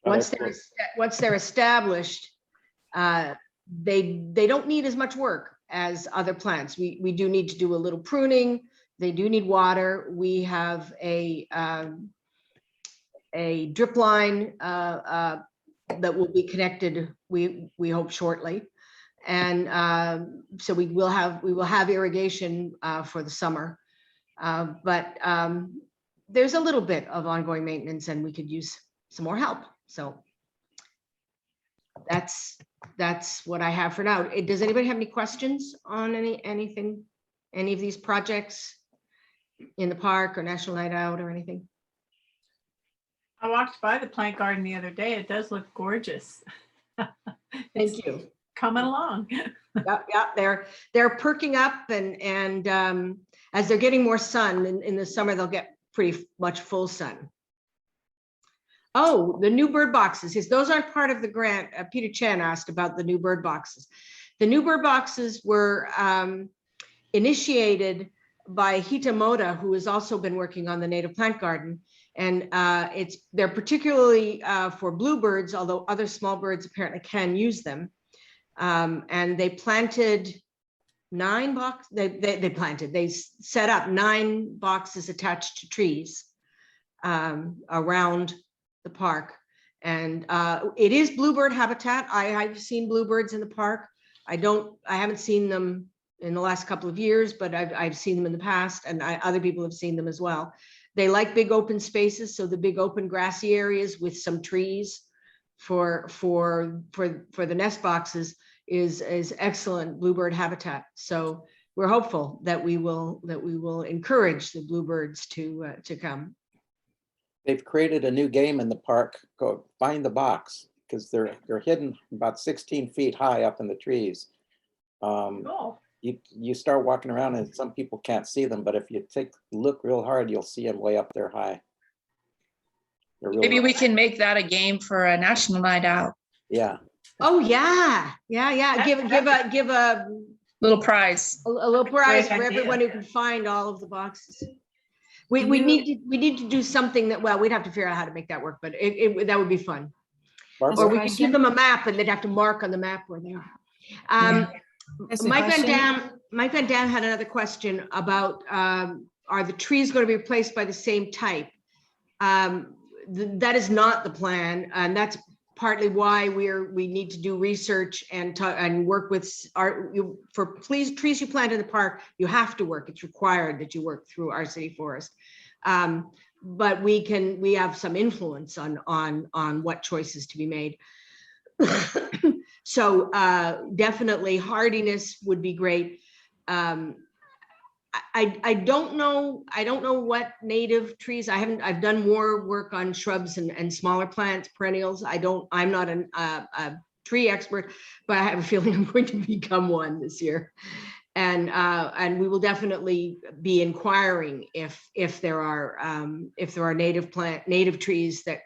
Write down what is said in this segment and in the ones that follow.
Once they're established, they don't need as much work as other plants. We do need to do a little pruning. They do need water. We have a drip line that will be connected, we hope shortly. And so we will have irrigation for the summer. But there's a little bit of ongoing maintenance and we could use some more help. So that's what I have for now. Does anybody have any questions on any of these projects in the park or National Night Out or anything? I walked by the plant garden the other day. It does look gorgeous. Thank you. Coming along. Yeah, they're perking up, and as they're getting more sun in the summer, they'll get pretty much full sun. Oh, the new bird boxes. Yes, those aren't part of the grant. Peter Chen asked about the new bird boxes. The new bird boxes were initiated by Hita Moda, who has also been working on the native plant garden. And they're particularly for bluebirds, although other small birds apparently can use them. And they planted 9 boxes. They set up 9 boxes attached to trees around the park. And it is bluebird habitat. I've seen bluebirds in the park. I haven't seen them in the last couple of years, but I've seen them in the past, and other people have seen them as well. They like big open spaces, so the big open grassy areas with some trees for the nest boxes is excellent bluebird habitat. So we're hopeful that we will encourage the bluebirds to come. They've created a new game in the park called Find the Box, because they're hidden about 16 feet high up in the trees. Cool. You start walking around and some people can't see them, but if you look real hard, you'll see them way up there high. Maybe we can make that a game for a National Night Out. Yeah. Oh yeah. Give a Little prize. a little prize Great for idea. everyone who can find all of the boxes. We need to do something that, well, we'd have to figure out how to make that work, but that would be fun. Barbara? Or we could give them a map and they'd have to mark on the map where they are. Mike Van Dam had another question about are the trees going to be replaced by the same type? That is not the plan, and that's partly why we need to do research and work with trees you plant in the park. You have to work. It's required that you work through our city forest. But we have some influence on what choices to be made. So definitely hardiness would be great. I don't know what native trees. I've done more work on shrubs and smaller plants, perennials. I'm not a tree expert, but I have a feeling I'm going to become one this year. And we will definitely be inquiring if there are native trees that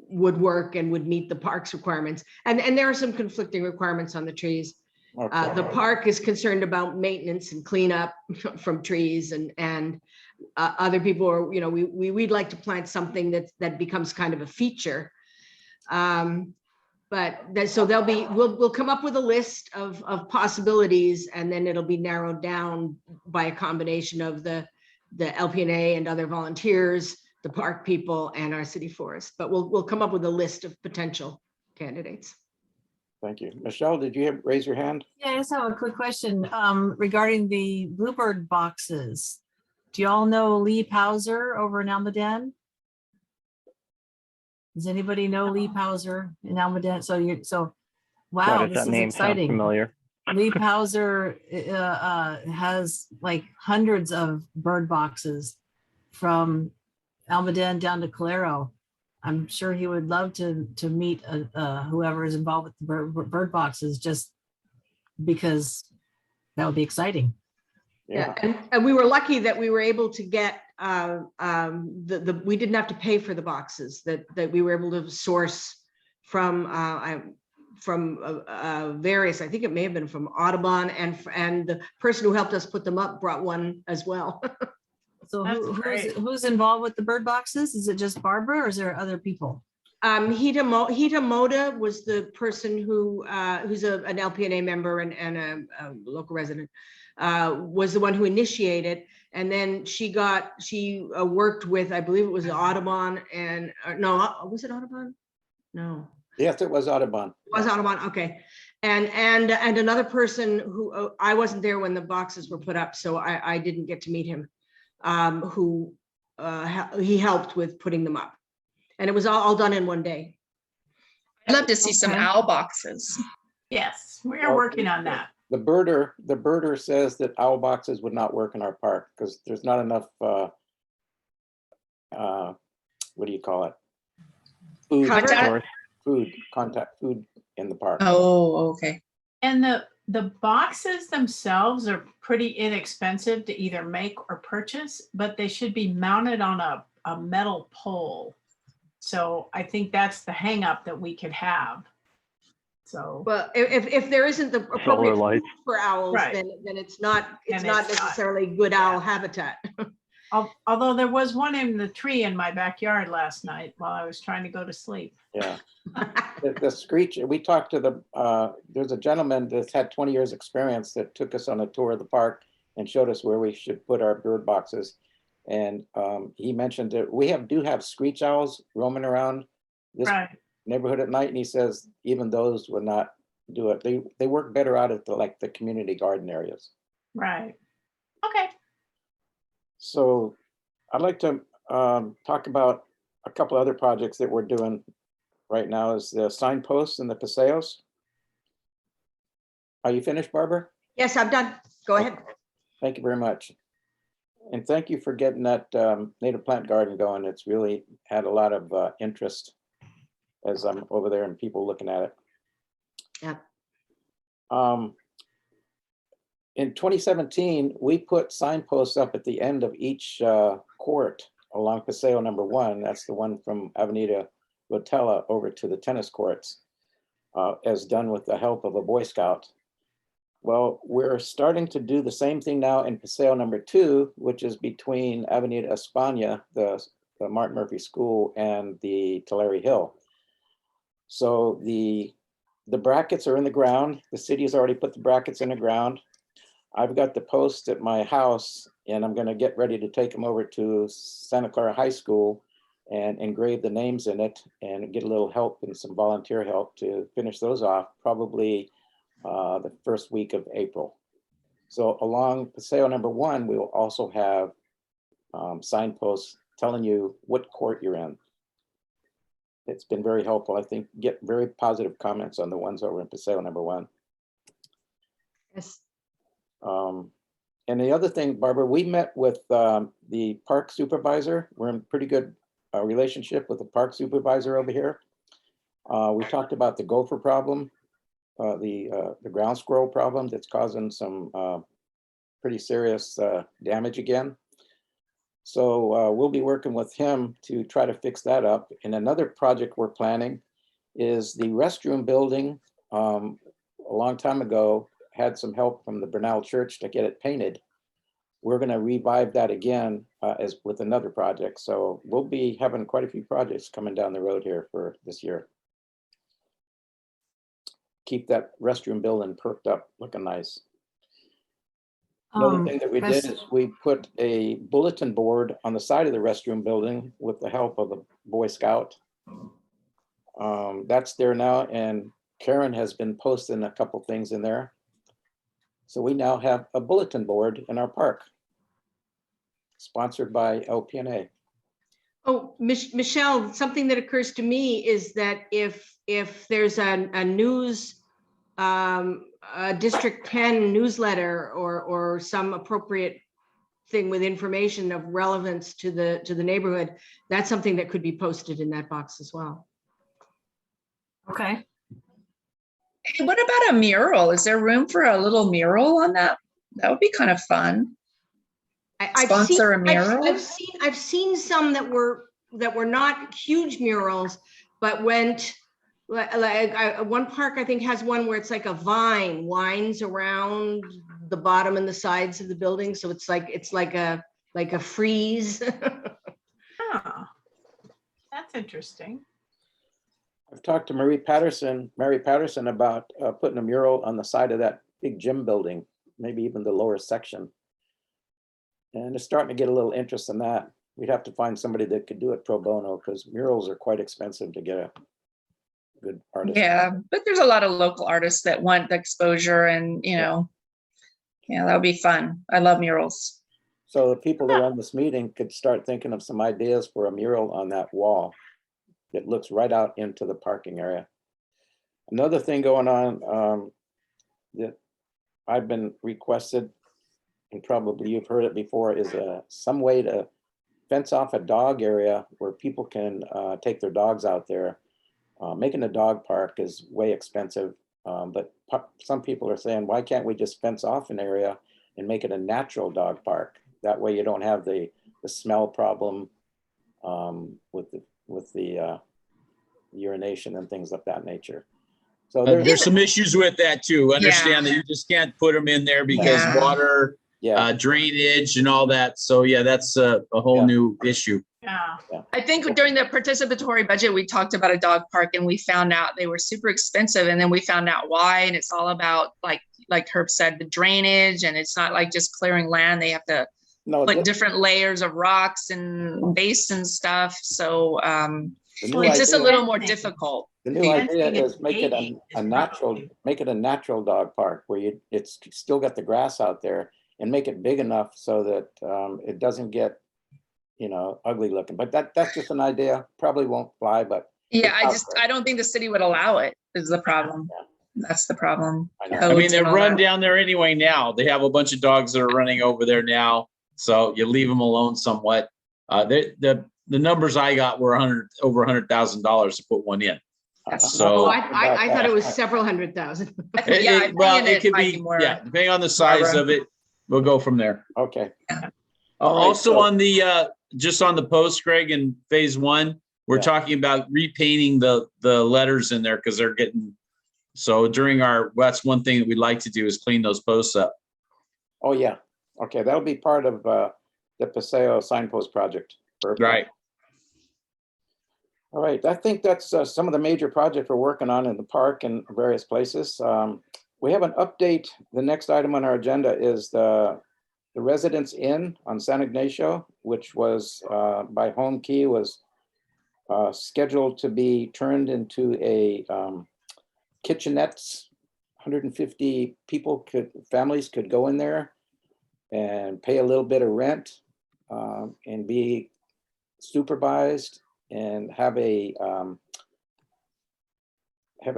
would work and would meet the park's requirements. And there are some conflicting requirements on the trees. Okay. The park is concerned about maintenance and cleanup from trees, and other people are, we'd like to plant something that becomes kind of a feature. So we'll come up with a list of possibilities, and then it'll be narrowed down by a combination of the LPNA and other volunteers, the park people, and our city forest. But we'll come up with a list of potential candidates. Thank you. Michelle, did you raise your hand? Yeah, I just have a quick question regarding the bluebird boxes. Do you all know Lee Pauser over in Almaden? Does anybody know Lee Pauser in Almaden? So wow, this is exciting. Familiar. Lee Pauser has like hundreds of bird boxes from Almaden down to Calero. I'm sure he would love to meet whoever is involved with the bird boxes, just because that would be exciting. Yeah, and we were lucky that we were able to get we didn't have to pay for the boxes, that we were able to source from various. I think it may have been from Audubon, and the person who helped us put them up brought one as well. So That's great. who's involved with the bird boxes? Is it just Barbara or is there other people? Hita Moda was the person who, who's an LPNA member and a local resident, was the one who initiated. And then she worked with, I believe it was Audubon and, no, was it Audubon? No. Yes, it was Audubon. It was Audubon, okay. And another person who, I wasn't there when the boxes were put up, so I didn't get to meet him, who he helped with putting them up. And it was all done in one day. I'd love to see some Okay. owl boxes. Yes, we are working on that. The birder says that owl boxes would not work in our park because there's not enough, what do you call it? Food, Contact? food in the park. Oh, okay. And the boxes themselves are pretty inexpensive to either make or purchase, but they should be mounted on a metal pole. So I think that's the hang up that we could have. So, Well, if there isn't the appropriate Solar food lights. for owls, Right. then it's not And it's not. necessarily good owl habitat. although there was one in the tree in my backyard last night while I was trying to go to sleep. Yeah. The screech, we talked to there's a gentleman that's had 20 years experience that took us on a tour of the park and showed us where we should put our bird boxes. And he mentioned that we do have screech owls roaming around this Right. neighborhood at night. And he says even those would not do it. They work better out at the community garden areas. Right. Okay. So I'd like to talk about a couple other projects that we're doing right now is the signposts and the paseos. Are you finished, Barbara? Yes, I'm done. Go ahead. Thank you very much. And thank you for getting that native plant garden going. It's really had a lot of interest as I'm over there and people looking at it. Yeah. In 2017, we put signposts up at the end of each court along Paseo number 1. That's the one from Avenida Rotella over to the tennis courts, as done with the help of a Boy Scout. Well, we're starting to do the same thing now in Paseo number 2, which is between Avenida España, the Martin Murphy School, and the Tulare Hill. So the brackets are in the ground. The city has already put the brackets in the ground. I've got the posts at my house, and I'm going to get ready to take them over to Santa Clara High School and engrave the names in it and get a little help and some volunteer help to finish those off, probably the first week of April. So along Paseo number 1, we will also have signposts telling you what court you're in. It's been very helpful. I think get very positive comments on the ones over in Paseo number 1. Yes. And the other thing, Barbara, we met with the park supervisor. We're in pretty good relationship with the park supervisor over here. We talked about the gopher problem, the ground squirrel problem that's causing some pretty serious damage again. So we'll be working with him to try to fix that up. And another project we're planning is the restroom building. A long time ago, had some help from the Bernal Church to get it painted. We're going to revive that again as with another project. So we'll be having quite a few projects coming down the road here for this year. Keep that restroom building perked up, looking nice. Another thing that we did is we put a bulletin board on the side of the restroom building with the help of a Boy Scout. That's there now, and Karen has been posting a couple things in there. So we now have a bulletin board in our park, sponsored by LPNA. Oh, Michelle, something that occurs to me is that if there's a news, a District 10 newsletter or some appropriate thing with information of relevance to the neighborhood, that's something that could be posted in that box as well. Okay. Hey, what about a mural? Is there room for a little mural on that? That would be kind of fun. Sponsor a mural? I've seen some that were not huge murals, but went like one park I think has one where it's like a vine winds around the bottom and the sides of the building. So it's like a like a freeze. Oh, that's interesting. I've talked to Mary Patterson about putting a mural on the side of that big gym building, maybe even the lower section. And it's starting to get a little interest in that. We'd have to find somebody that could do it pro bono because murals are quite expensive to get a good artist. Yeah, but there's a lot of local artists that want the exposure and, yeah, that would be fun. I love murals. So the people that run this meeting could start thinking of some ideas for a mural on that wall that looks right out into the parking area. Another thing going on that I've been requested, and probably you've heard it before, is some way to fence off a dog area where people can take their dogs out there. Making a dog park is way expensive, but some people are saying, why can't we just fence off an area and make it a natural dog park? That way you don't have the smell problem with the urination and things of that nature. So there's some issues with that too. Understand that you just can't put them in there because water, drainage and all that. So yeah, that's a whole new issue. Yeah. I think during the participatory budget, we talked about a dog park and we found out they were super expensive. And then we found out why. And it's all about, like Herb said, the drainage. And it's not like just clearing land. They have to different layers of rocks and base and stuff. So it's just a little more difficult. The new idea is make it a natural dog park where it's still got the grass out there and make it big enough so that it doesn't get, ugly looking. But that's just an idea. Probably won't fly, but yeah, I don't think the city would allow it is the problem. That's the problem. I mean, they're run down there anyway now. They have a bunch of dogs that are running over there now. So you leave them alone somewhat. The numbers I got were over $100,000 to put one in. So I thought it was several $100,000. It could be more. Yeah, depending on the size of it, we'll go from there. Okay. Also on the just on the post, Greg, in phase 1, we're talking about repainting the letters in there because they're getting. So during that's one thing that we'd like to do is clean those posts up. Oh yeah. Okay, that'll be part of the Paseo signpost project. Perfect. Right. All right, I think that's some of the major projects we're working on in the park and various places. We have an update. The next item on our agenda is the Residence Inn on San Ignacio, which was by Home Key, was scheduled to be turned into a kitchenettes. 150 families could go in there and pay a little bit of rent and be supervised and have a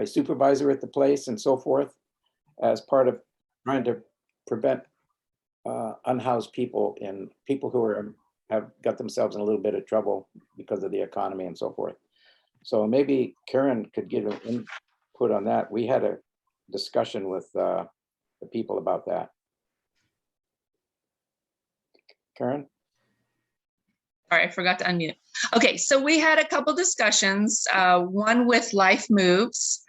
supervisor at the place and so forth, as part of trying to prevent unhoused people and people who have got themselves in a little bit of trouble because of the economy and so forth. So maybe Karen could give an input on that. We had a discussion with the people about that. Karen? Sorry, I forgot to unmute. Okay, so we had a couple discussions, one with Life Moves,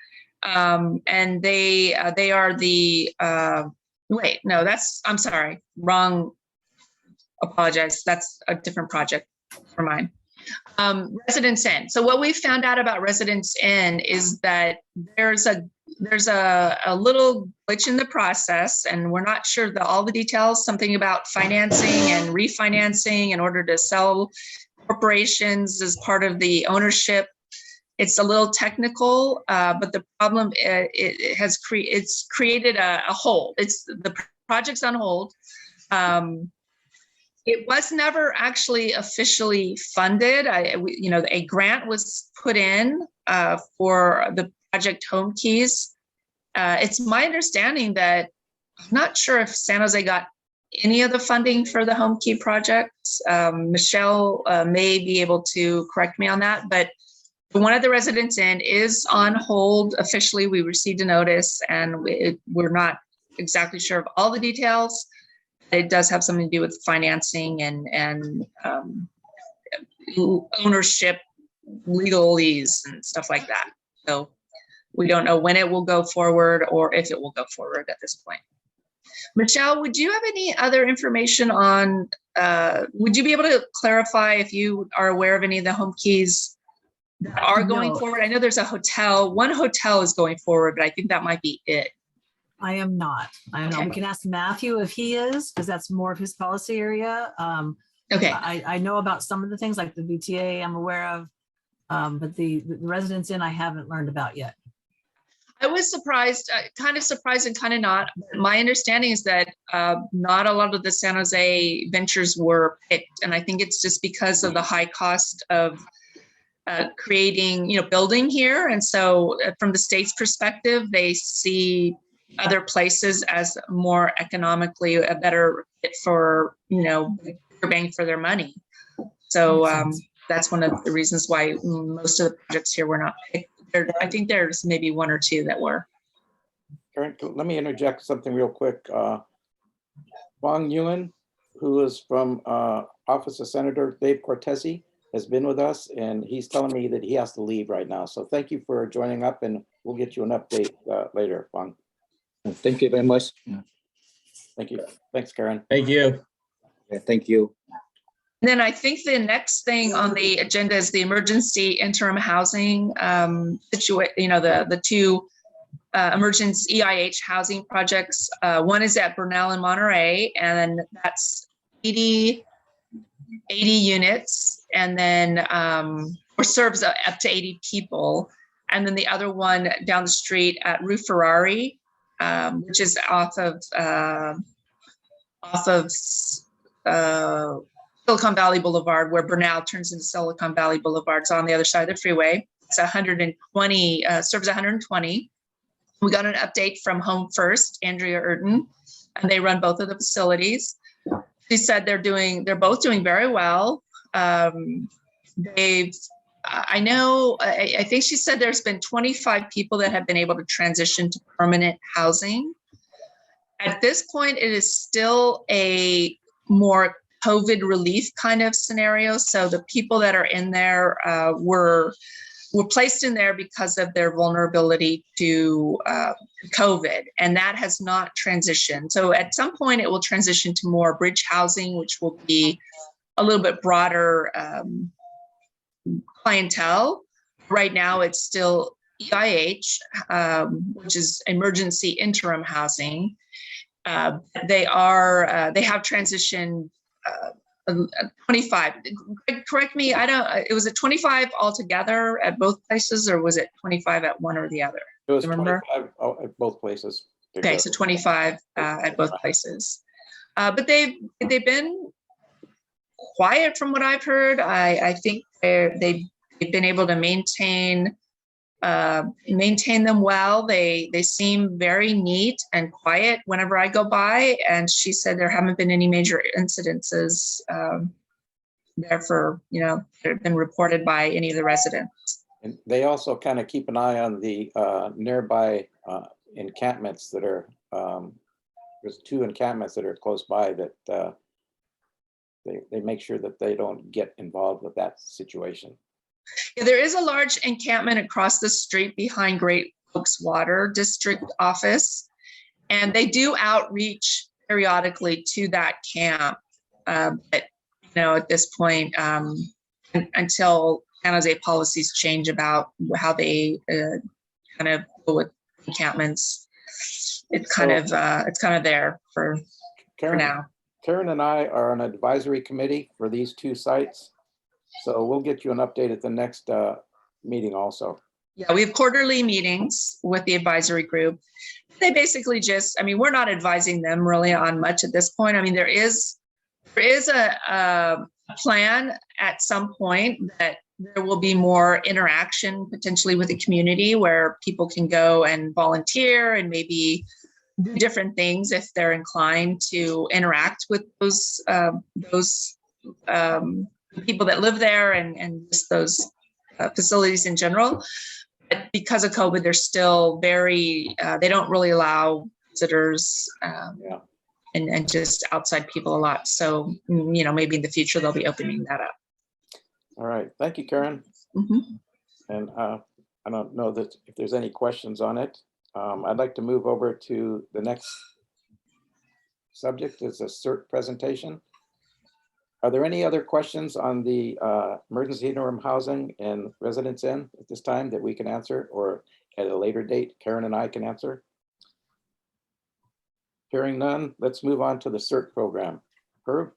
and they are the, wait, no, I'm sorry, wrong, apologize, that's a different project for mine. Residence Inn. So what we found out about Residence Inn is that there's a little glitch in the process, and we're not sure all the details, something about financing and refinancing in order to sell corporations as part of the ownership. It's a little technical, but the problem, it's created a hold. The project's on hold. It was never actually officially funded. A grant was put in for the project Home Keys. It's my understanding that I'm not sure if San Jose got any of the funding for the Home Key projects. Michelle may be able to correct me on that, but one of the Residence Inn is on hold officially. We received a notice, and we're not exactly sure of all the details. It does have something to do with financing and ownership, legalese and stuff like that. So we don't know when it will go forward or if it will go forward at this point. Michelle, would you have any other information on, would you be able to clarify if you are aware of any of the home keys that are going No. forward? I know there's a hotel, one hotel is going forward, but I think that might be it. I am not. I don't know. Okay. We can ask Matthew if he is, because that's more of his policy area. Okay, I know about some of the things like the VTA I'm aware of, but the residence inn I haven't learned about yet. I was surprised, kind of surprised and kind of not. My understanding is that not a lot of the San Jose ventures were picked. And I think it's just because of the high cost of creating, building here. And so from the state's perspective, they see other places as more economically a better fit for, bigger bang for their money. So Makes sense. that's one of the reasons why most of the projects here were not picked. I think there's maybe one or two that were. Karen, let me interject something real quick. Wang Yuan, who is from Office of Senator Dave Cortese, has been with us, and he's telling me that he has to leave right now. So thank you for joining up, and we'll get you an update later, Wang. Thank you very much. Thank you. Thanks, Karen. Thank you. Yeah, thank you. Then I think the next thing on the agenda is the emergency interim housing situation. The two emergency EIH housing projects. One is at Burnell and Monterey, and that's 80 units, and then or serves up to 80 people. And then the other one down the street at Rue Ferrari, which is off of Silicon Valley Boulevard, where Burnell turns into Silicon Valley Boulevard. It's on the other side of the freeway. It's 120, serves 120. We got an update from Home First, Andrea Urton, and they run both of the facilities. She said they're both doing very well. I think she said there's been 25 people that have been able to transition to permanent housing. At this point, it is still a more COVID relief kind of scenario. So the people that are in there were placed in there because of their vulnerability to COVID, and that has not transitioned. So at some point it will transition to more bridge housing, which will be a little bit broader clientele. Right now it's still EIH, which is emergency interim housing. They have transitioned 25. Correct me. It was 25 altogether at both places, or was it 25 at one or the other? It was Remember? 25 at both places. Okay, so 25 at both places. But they've been quiet from what I've heard. I think they've been able to maintain them well. They seem very neat and quiet whenever I go by. And she said there haven't been any major incidences there that have been reported by any of the residents. And they also kind of keep an eye on the nearby encampments that are, there's 2 encampments that are close by that they make sure that they don't get involved with that situation. Yeah, there is a large encampment across the street behind Great Oaks Water District office, and they do outreach periodically to that camp. But at this point, until San Jose policies change about how they kind of go with encampments, it's kind of there for now. Karen and I are on an advisory committee for these 2 sites. So we'll get you an update at the next meeting also. Yeah, we have quarterly meetings with the advisory group. They basically we're not advising them really on much at this point. I mean, there is a plan at some point that there will be more interaction potentially with the community where people can go and volunteer and maybe do different things if they're inclined to interact with those people that live there and just those facilities in general. But because of COVID, they're still they don't really allow visitors and just outside people a lot. So, maybe in the future, they'll be opening that up. All right. Thank you, Karen. Mm-hmm. And I don't know that if there's any questions on it. I'd like to move over to the next subject is a CERT presentation. Are there any other questions on the emergency interim housing and residence in at this time that we can answer, or at a later date, Karen and I can answer? Hearing none, let's move on to the CERT program. Herb?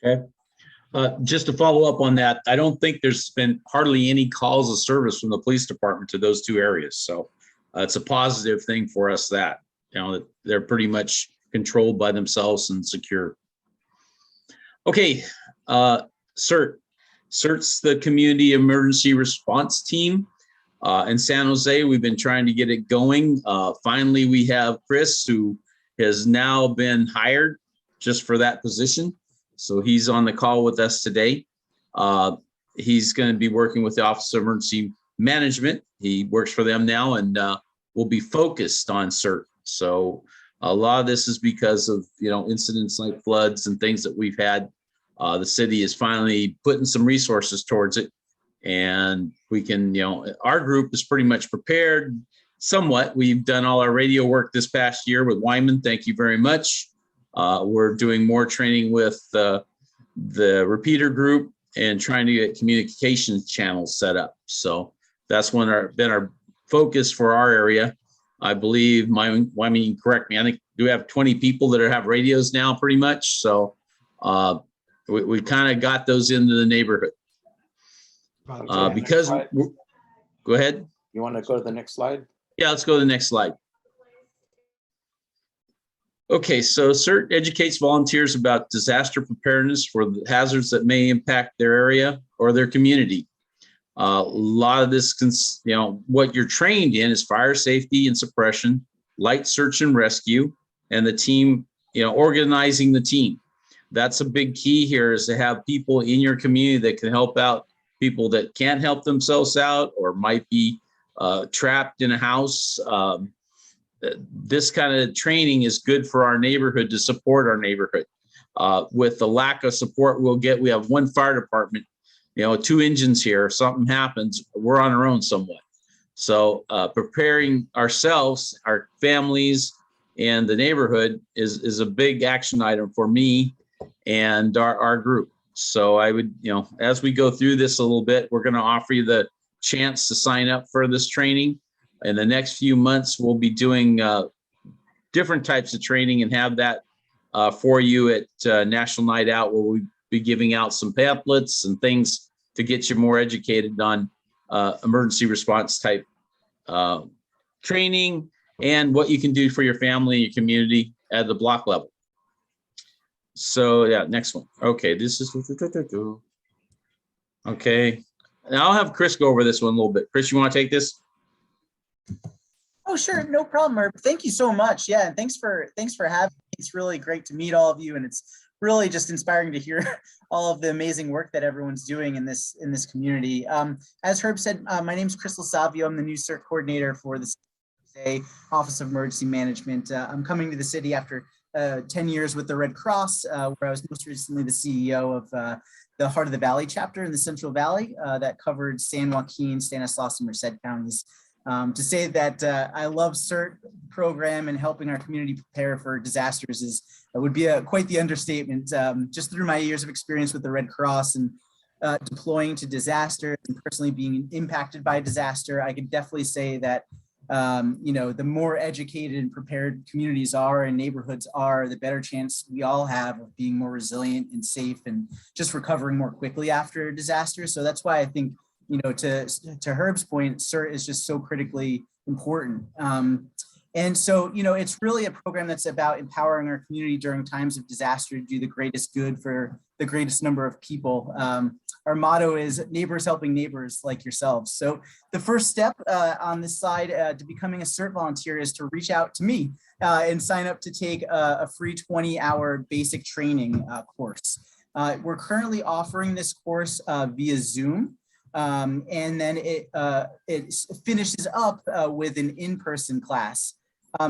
Okay. Just to follow up on that, I don't think there's been hardly any calls of service from the police department to those two areas. So it's a positive thing for us that, you know, that they're pretty much controlled by themselves and secure. Okay, CERT. CERT's the Community Emergency Response Team. In San Jose, we've been trying to get it going. Finally, we have Chris, who has now been hired just for that position. So he's on the call with us today. He's going to be working with the Office of Emergency Management. He works for them now and will be focused on CERT. So a lot of this is because of, you know, incidents like floods and things that we've had. The city is finally putting some resources towards it. And we can, you know, our group is pretty much prepared somewhat. We've done all our radio work this past year with Wyman. Thank you very much. We're doing more training with the repeater group and trying to get communications channels set up. So that's been our focus for our area. I believe, Wyman, correct me, I think we have 20 people that have radios now pretty much. So we kind of got those into the neighborhood. Because, go ahead. You want to go to the next slide? Yeah, let's go to the next slide. Okay, so CERT educates volunteers about disaster preparedness for the hazards that may impact their area or their community. A lot of this, you know, what you're trained in is fire safety and suppression, light search and rescue, and the team, you know, organizing the team. That's a big key here, is to have people in your community that can help out people that can't help themselves out or might be trapped in a house. This kind of training is good for our neighborhood, to support our neighborhood. With the lack of support we'll get, we have one fire department, you know, 2 engines here. If something happens, we're on our own somewhat. So preparing ourselves, our families, and the neighborhood is a big action item for me and our group. So I would, you know, as we go through this a little bit, we're going to offer you the chance to sign up for this training. In the next few months, we'll be doing different types of training and have that for you at National Night Out, where we'll be giving out some pamphlets and things to get you more educated on emergency response type training and what you can do for your family and your community at the block level. So yeah, next one. Okay, this is, okay. Now I'll have Chris go over this one a little bit. Chris, you want to take this? Oh, sure. No problem, Herb. Thank you so much. Yeah. And thanks for having me. It's really great to meet all of you. And it's really just inspiring to hear all of the amazing work that everyone's doing in this community. As Herb said, my name is Chris Lasavio. I'm the new CERT coordinator for the Office of Emergency Management. I'm coming to the city after 10 years with the Red Cross, where I was most recently the CEO of the Heart of the Valley chapter in the Central Valley that covered San Joaquin, Stanislaus, and Merced counties. To say that I love CERT program and helping our community prepare for disasters would be quite the understatement. Just through my years of experience with the Red Cross and deploying to disaster and personally being impacted by disaster, I could definitely say that you know, the more educated and prepared communities are and neighborhoods are, the better chance we all have of being more resilient and safe and just recovering more quickly after a disaster. So that's why I think, you know, to Herb's point, CERT is just so critically important. And so, you know, it's really a program that's about empowering our community during times of disaster to do the greatest good for the greatest number of people. Our motto is neighbors helping neighbors like yourselves. So the first step on this slide to becoming a CERT volunteer is to reach out to me and sign up to take a free 20-hour basic training course. We're currently offering this course via Zoom. And then it finishes up with an in-person class.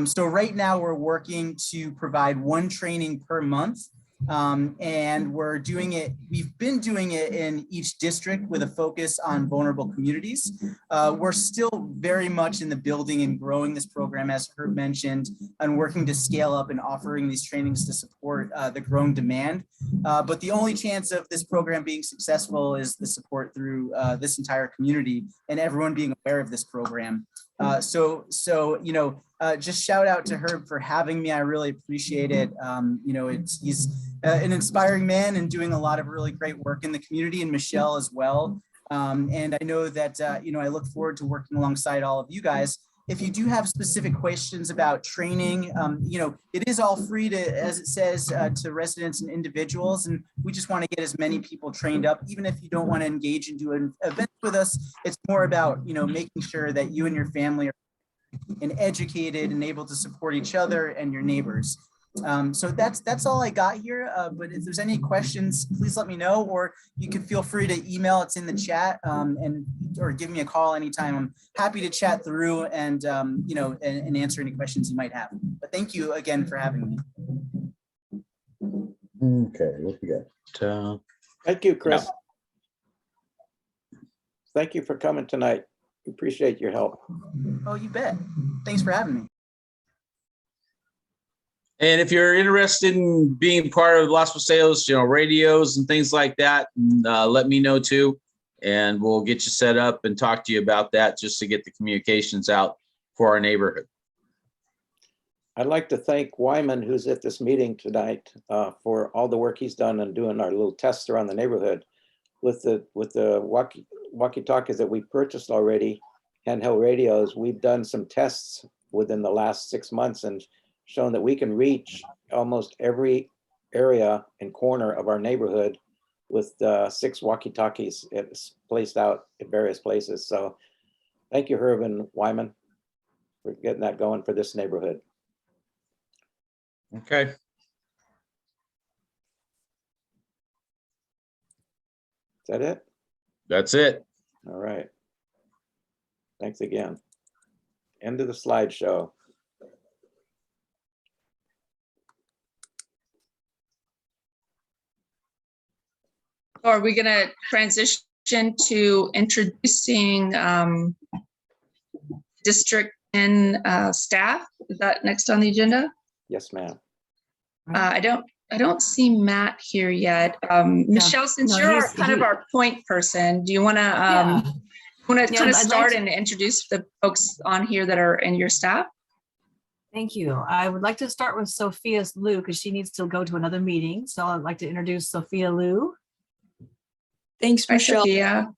So right now we're working to provide one training per month And we've been doing it in each district with a focus on vulnerable communities. We're still very much in the building and growing this program, as Herb mentioned, and working to scale up and offering these trainings to support the growing demand. But the only chance of this program being successful is the support through this entire community and everyone being aware of this program. Just shout out to Herb for having me. I really appreciate it. He's an inspiring man and doing a lot of really great work in the community, and Michelle as well. And I know that, I look forward to working alongside all of you guys. If you do have specific questions about training, it is all free to, as it says, to residents and individuals. And we just want to get as many people trained up, even if you don't want to engage and do an event with us. It's more about, making sure that you and your family are and educated and able to support each other and your neighbors. So that's all I got here. But if there's any questions, please let me know, or you can feel free to email. It's in the chat, or give me a call anytime. I'm happy to chat through and and answer any questions you might have. But thank you again for having me. Okay, what we got? Thank you, Chris. Thank you for coming tonight. Appreciate your help. Oh, you bet. Thanks for having me. And if you're interested in being part of Los Paseos, radios and things like that, let me know too. And we'll get you set up and talk to you about that, just to get the communications out for our neighborhood. I'd like to thank Wyman, who's at this meeting tonight, for all the work he's done and doing our little tests around the neighborhood with the walkie-talkies that we purchased already, handheld radios. We've done some tests within the last 6 months and shown that we can reach almost every area and corner of our neighborhood with 6 walkie-talkies placed out at various places. So thank you, Herb and Wyman, for getting that going for this neighborhood. Okay. Is that it? That's it. All right. Thanks again. End of the slideshow. Are we going to transition to introducing district and staff? Is that next on the agenda? Yes, ma'am. I don't see Matt here yet. Michelle, since No, you're kind of our point person, do you want to kind of I'd start like and introduce the folks on here that are in your staff? Thank you. I would like to start with Sophia Liu because she needs to go to another meeting. So I'd like to introduce Sophia Liu. Thanks, Hi, Michelle. Sophia.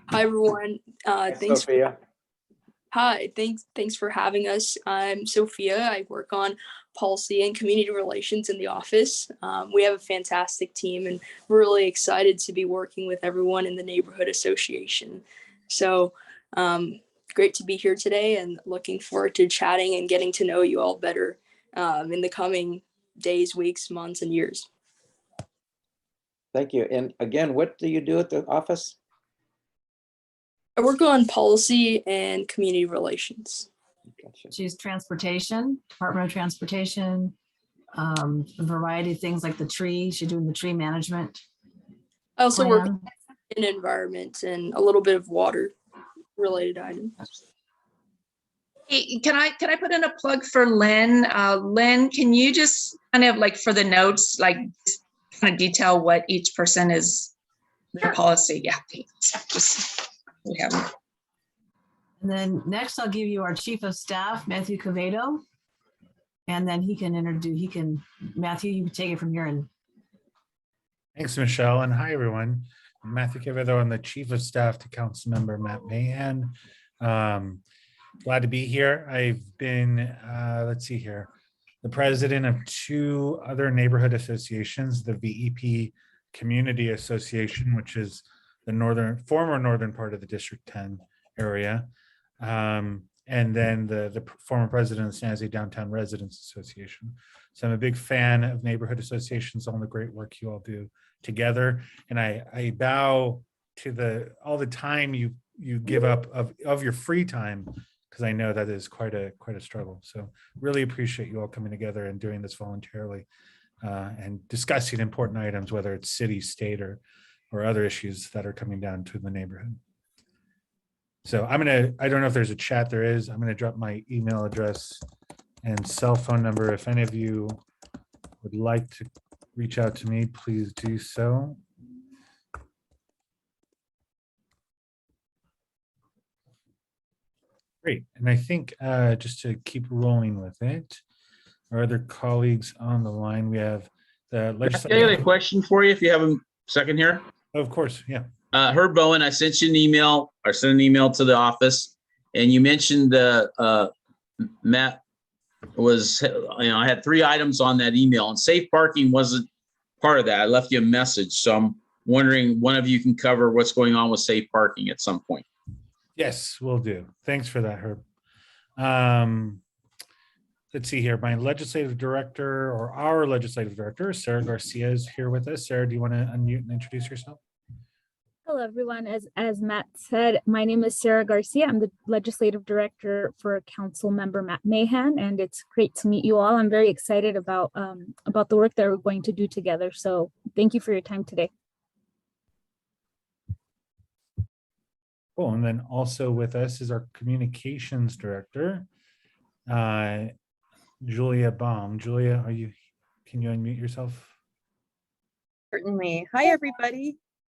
Hi, everyone. Thanks. Sophia. Hi, thanks for having us. I'm Sophia. I work on policy and community relations in the office. We have a fantastic team, and we're really excited to be working with everyone in the neighborhood association. So great to be here today, and looking forward to chatting and getting to know you all better in the coming days, weeks, months, and years. Thank you. And again, what do you do at the office? I work on policy and community relations. Gotcha. She's transportation, Department of Transportation, a variety of things like the tree. She's doing the tree management. I also work plan. in environment and a little bit of water related items. Hey, can I put in a plug for Lynn? Lynn, can you just kind of like for the notes, like just kind of detail what each person is, their policy? Yeah, just we have. And then next I'll give you our Chief of Staff, Matthew Covedo. And then he can Matthew, you can take it from here. And Thanks, Michelle, and hi, everyone. I'm Matthew Quevedo. I'm the Chief of Staff to Councilmember Matt Mahan. Glad to be here. I've been, let's see here, the president of 2 other neighborhood associations, the VEP Community Association, which is the former northern part of the District 10 area. And then the former president of the San Jose Downtown Residents Association. So I'm a big fan of neighborhood associations, all the great work you all do together. And I bow to all the time you give up of your free time, because I know that is quite a struggle. So really appreciate you all coming together and doing this voluntarily and discussing important items, whether it's city, state, or other issues that are coming down to the neighborhood. So I don't know if there's a chat. There is. I'm gonna drop my email address and cell phone number. If any of you would like to reach out to me, please do so. Great. And I think just to keep rolling with it, our other colleagues on the line, we have the I got a legislative. question for you if you have a second here. Of course, yeah. Herb Bowen, I sent you an email, or sent an email to the office, and you mentioned Matt was, I had 3 items on that email, and safe parking wasn't part of that. I left you a message, so I'm wondering one of you can cover what's going on with safe parking at some point. Yes, will do. Thanks for that, Herb. Let's see here. My legislative director, or our legislative director, Sarah Garcia, is here with us. Sarah, do you want to unmute and introduce yourself? Hello, everyone. As Matt said, my name is Sarah Garcia. I'm the legislative director for Council Member Matt Mahan, and it's great to meet you all. I'm very excited about the work that we're going to do together. So thank you for your time today. Cool. And then also with us is our communications director, Julia Baum. Julia, can you unmute yourself? Certainly. Hi, everybody.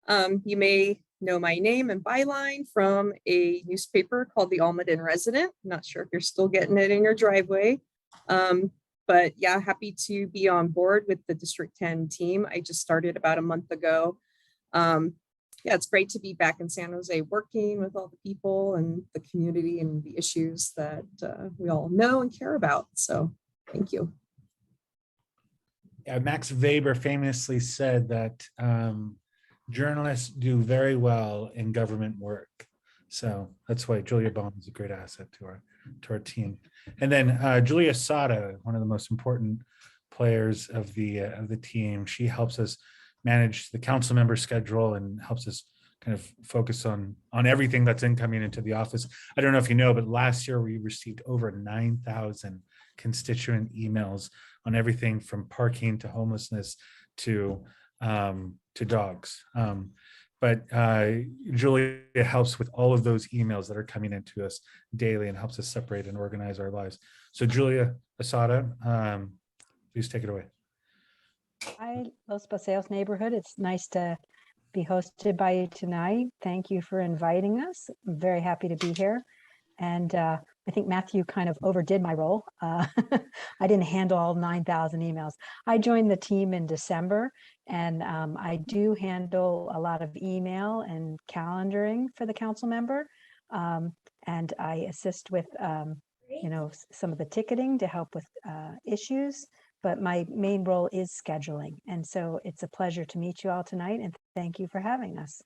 You may know my name and byline from a newspaper called the Almaden Resident. I'm not sure if you're still getting it in your driveway. But yeah, happy to be on board with the District 10 team. I just started about a month ago. Yeah, it's great to be back in San Jose working with all the people and the community and the issues that we all know and care about. So thank you. Yeah, Max Weber famously said that journalists do very well in government work. So that's why Julia Baum is a great asset to our team. And then Julia Sada, one of the most important players of the team. She helps us manage the council member schedule and helps us kind of focus on everything that's incoming into the office. I don't know if you know, but last year we received over 9,000 constituent emails on everything from parking to homelessness to dogs. But Julia helps with all of those emails that are coming into us daily and helps us separate and organize our lives. So Julia Asada, please take it away. Hi, Los Paseos neighborhood. It's nice to be hosted by you tonight. Thank you for inviting us. I'm very happy to be here. And I think Matthew kind of overdid my role. I didn't handle all 9,000 emails. I joined the team in December, and I do handle a lot of email and calendaring for the council member. And I assist with, some of the ticketing to help with issues. But my main role is scheduling. And so it's a pleasure to meet you all tonight, and thank you for having us.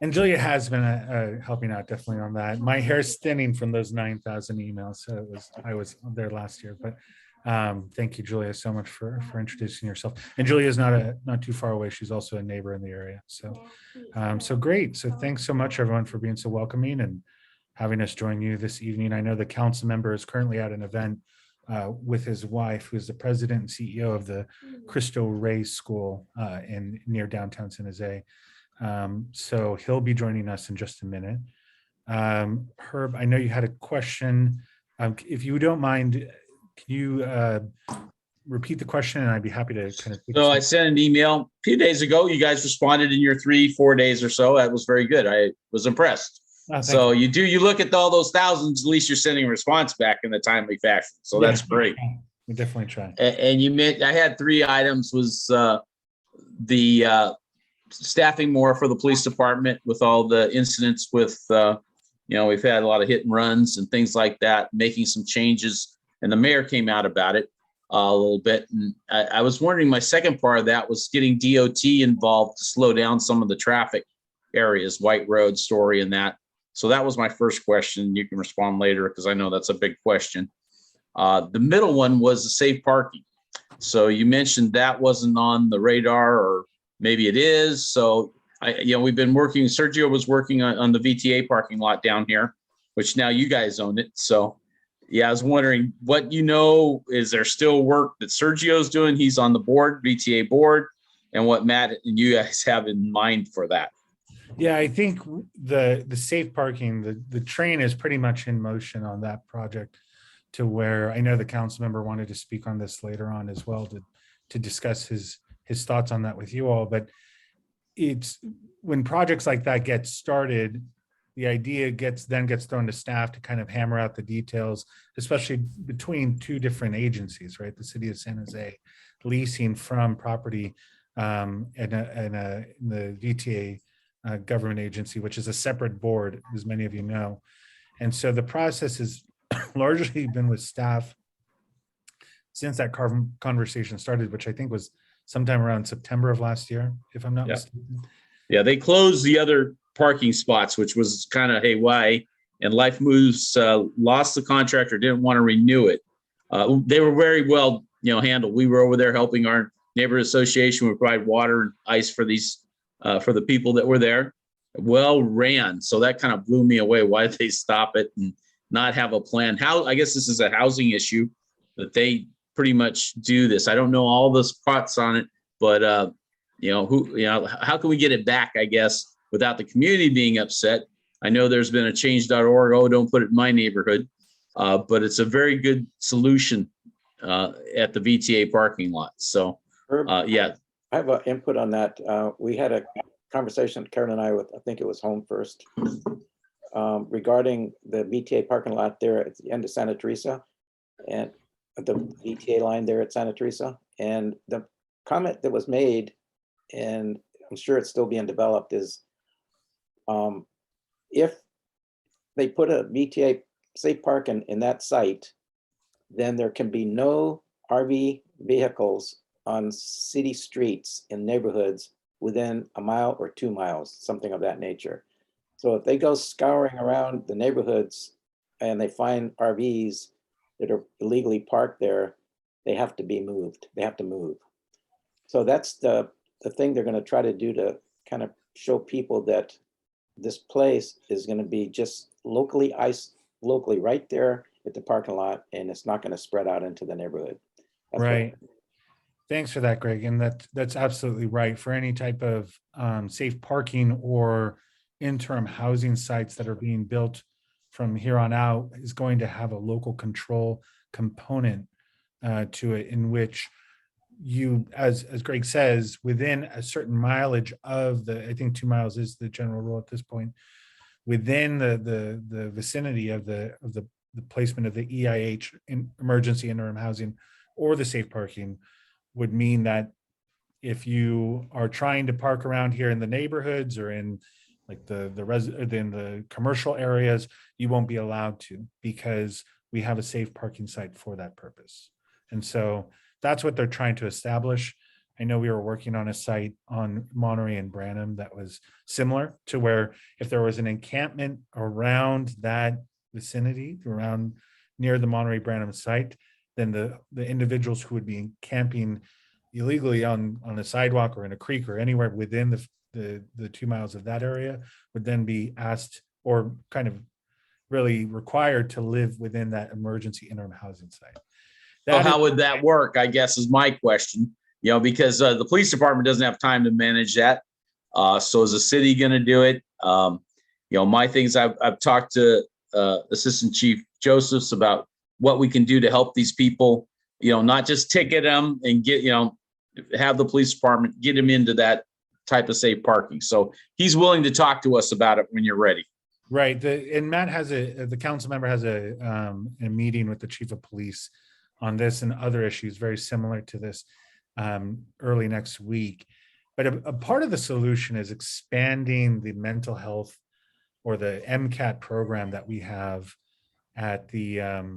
And Julia has been helping out definitely on that. My hair's thinning from those 9,000 emails. So I was there last year, but thank you, Julia, so much for introducing yourself. And Julia is not too far away. She's also a neighbor in the area. So, so great. So thanks so much, everyone, for being so welcoming and having us join you this evening. I know the council member is currently at an event with his wife, who's the president and CEO of the Cristo Rey School near downtown San Jose. So he'll be joining us in just a minute. Herb, I know you had a question. If you don't mind, can you repeat the question, and I'd be happy to kind of. So I sent an email a few days ago. You guys responded in your 3-4 days or so. That was very good. I was impressed. So you look at all those thousands, at least you're sending a response back in a timely fashion. So that's great. We definitely try. And you meant, I had 3 items, was the staffing more for the police department with all the incidents with, we've had a lot of hit and runs and things like that, making some changes. And the mayor came out about it a little bit. And I was wondering, my second part of that was getting DOT involved to slow down some of the traffic areas, White Road, Story, and that. So that was my first question. You can respond later because I know that's a big question. The middle one was the safe parking. So you mentioned that wasn't on the radar, or maybe it is. So we've been working. Sergio was working on the VTA parking lot down here, which now you guys own it. So yeah, I was wondering what, is there still work that Sergio's doing? He's on the board, VTA board, and what Matt and you guys have in mind for that. Yeah, I think the safe parking, the train is pretty much in motion on that project, to where I know the council member wanted to speak on this later on as well, to discuss his thoughts on that with you all. But it's when projects like that get started, the idea gets thrown to staff to kind of hammer out the details, especially between two different agencies, right? The city of San Jose leasing from property and the VTA government agency, which is a separate board, as many of you know. And so the process has largely been with staff since that conversation started, which I think was sometime around September of last year, if I'm not mistaken. Yeah, they closed the other parking spots, which was kind of, hey, why? And Life Moves lost the contract or didn't want to renew it. They were very well, handled. We were over there helping our neighborhood association. We provide water and ice for these, for the people that were there. Well ran. So that kind of blew me away. Why did they stop it and not have a plan? I guess this is a housing issue that they pretty much do this. I don't know all the spots on it, but how can we get it back, I guess, without the community being upset? I know there's been a change.org, oh, don't put it in my neighborhood, but it's a very good solution at the VTA parking lot. So, yeah. I have an input on that. We had a conversation, Karen and I, with, I think it was Home First, regarding the VTA parking lot there at the end of Santa Teresa and the VTA line there at Santa Teresa. And the comment that was made, and I'm sure it's still being developed, is if they put a VTA safe parking in that site, then there can be no RV vehicles on city streets in neighborhoods within a mile or 2 miles, something of that nature. So if they go scouring around the neighborhoods and they find RVs that are illegally parked there, they have to be moved. They have to move. So that's the thing they're going to try to do, to kind of show people that this place is going to be just locally right there at the parking lot, and it's not going to spread out into the neighborhood. That's right. Thanks for that, Greg. And that's absolutely right. For any type of safe parking or interim housing sites that are being built from here on out is going to have a local control component to it, in which you, as Greg says, within a certain mileage of I think 2 miles is the general rule at this point, within the vicinity of the placement of the EIH, emergency interim housing, or the safe parking, would mean that if you are trying to park around here in the neighborhoods or in like the commercial areas, you won't be allowed to, because we have a safe parking site for that purpose. And so that's what they're trying to establish. I know we were working on a site on Monterey and Branham that was similar, to where if there was an encampment around that vicinity, around near the Monterey Branham site, then the individuals who would be camping illegally on a sidewalk or in a creek or anywhere within the 2 miles of that area would then be asked, or kind of really required, to live within that emergency interim housing site. How would that work, I guess, is my question, because the police department doesn't have time to manage that. So is the city going to do it? My things, I've talked to Assistant Chief Josephs about what we can do to help these people, not just ticket them and get, have the police department get them into that type of safe parking. So he's willing to talk to us about it when you're ready. Right. And Matt has the council member has a meeting with the chief of police on this and other issues very similar to this early next week. But a part of the solution is expanding the mental health, or the MCAT program that we have at the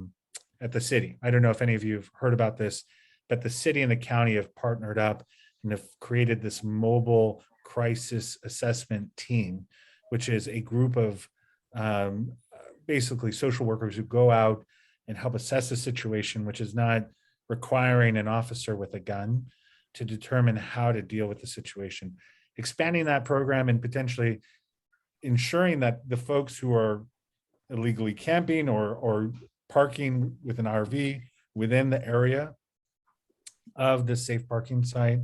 city. I don't know if any of you have heard about this, but the city and the county have partnered up and have created this mobile crisis assessment team, which is a group of basically social workers who go out and help assess the situation, which is not requiring an officer with a gun to determine how to deal with the situation. Expanding that program and potentially ensuring that the folks who are illegally camping or parking with an RV within the area of the safe parking site,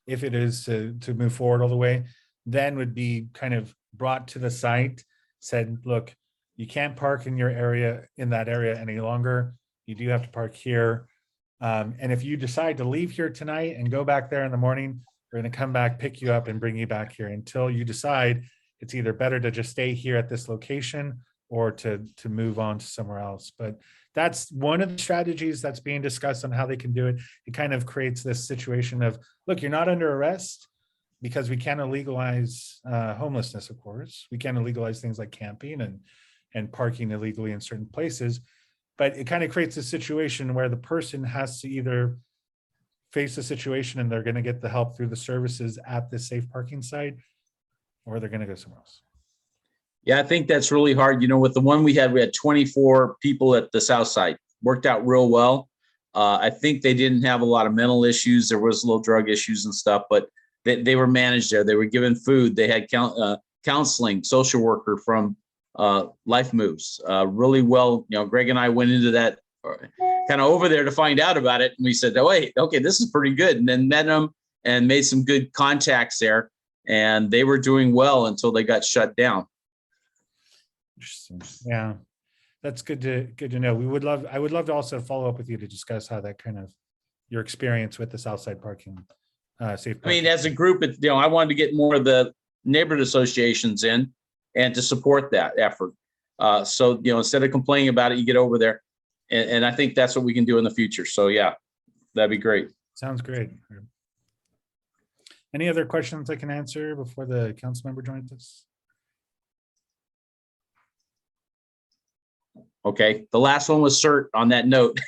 if it is to move forward all the way, then would be kind of brought to the site, said, look, you can't park in your area, in that area any longer. You do have to park here. And if you decide to leave here tonight and go back there in the morning, we're going to come back, pick you up and bring you back here until you decide it's either better to just stay here at this location or to move on to somewhere else. But that's one of the strategies that's being discussed on how they can do it. It kind of creates this situation of, look, you're not under arrest because we can't illegalize homelessness, of course. We can't illegalize things like camping and parking illegally in certain places. But it kind of creates a situation where the person has to either face a situation and they're going to get the help through the services at the safe parking site, or they're going to go somewhere else. Yeah, I think that's really hard. You know, with the one we had 24 people at the south side. Worked out real well. I think they didn't have a lot of mental issues. There was a little drug issues and stuff, but they were managed there. They were given food. They had counseling, social worker from Life Moves. Really well, you know, Greg and I went into that kind of over there to find out about it. And we said, oh, wait, okay, this is pretty good. And then met them and made some good contacts there. And they were doing well until they got shut down. Interesting. Yeah, that's good to know. I would love to also follow up with you to discuss how that kind of your experience with the Southside parking safe. I mean, as a group, you know, I wanted to get more of the neighborhood associations in and to support that effort. So, you know, instead of complaining about it, you get over there. And I think that's what we can do in the future. So, yeah, that'd be great. Sounds great. Any other questions I can answer before the council member joins us? Okay, the last one was CERT on that note.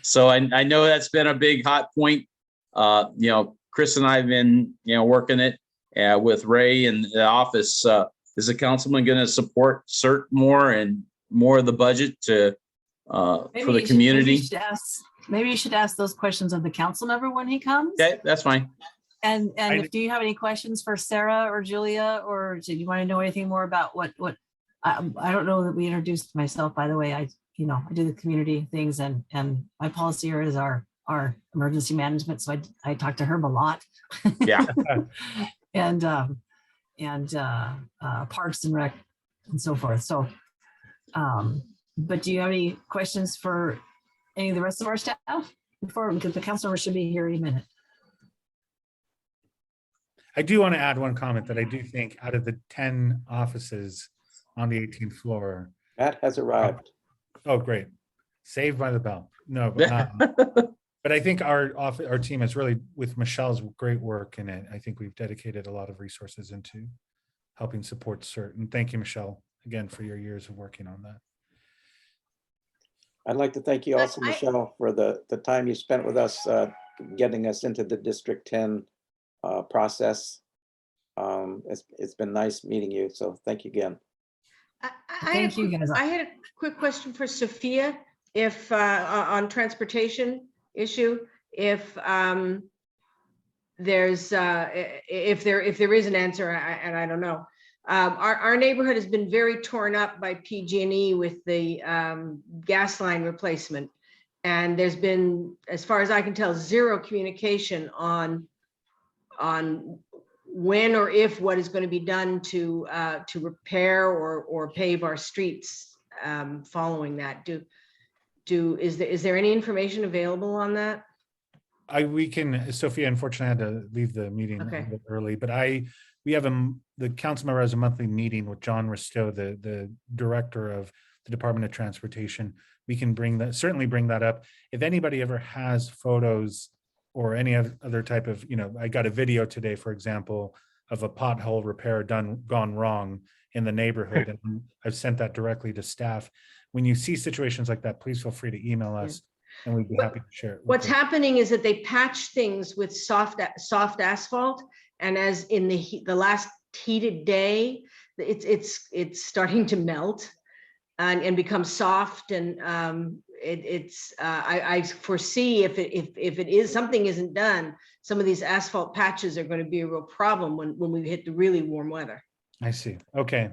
So I know that's been a big hot point. You know, Chris and I have been, you know, working it with Ray in the office. Is the councilman going to support CERT more and more of the budget to for the community? Maybe you should ask those questions of the council member when he comes. Okay, that's fine. And if do you have any questions for Sarah or Julia, or do you want to know anything more about what I don't know that we introduced myself, by the way. I do the community things and my policy here is our emergency management. So I talk to her a lot. Yeah. and Parks and Rec and so forth. So, but do you have any questions for any of the rest of our staff because the council member should be here any minute. I do want to add one comment that I do think out of the 10 offices on the 18th floor. Matt has arrived. Oh, great. Saved by the bell. No, but I think our team is really, with Michelle's great work in it, I think we've dedicated a lot of resources into helping support CERT. And thank you, Michelle, again, for your years of working on that. I'd like to thank you also, Michelle, for the time you spent with us, getting us into the District 10 process. It's been nice meeting you. So thank you again. Thank you, guys. I had a quick question for Sophia, if on transportation issue, if there is an answer, and I don't know. Our neighborhood has been very torn up by PG&E with the gas line replacement, and there's been, as far as I can tell, zero communication on when or if what is going to be done to repair or pave our streets following that. Is there any information available on that? Sophia unfortunately had to leave the meeting a bit early, but we have the council member has a monthly meeting with John Risto, the director of the Department of Transportation. We can certainly bring that up. If anybody ever has photos or any other type of, I got a video today, for example, of a pothole repair gone wrong in the neighborhood, and I've sent that directly to staff. When you see situations like that, please feel free to email us, and we'd be happy to share it. What's happening is that they patch things with soft asphalt, and as in the last heated day, it's starting to melt and become soft, and I foresee if it is something isn't done, some of these asphalt patches are going to be a real problem when we hit the really warm weather. I see. Okay.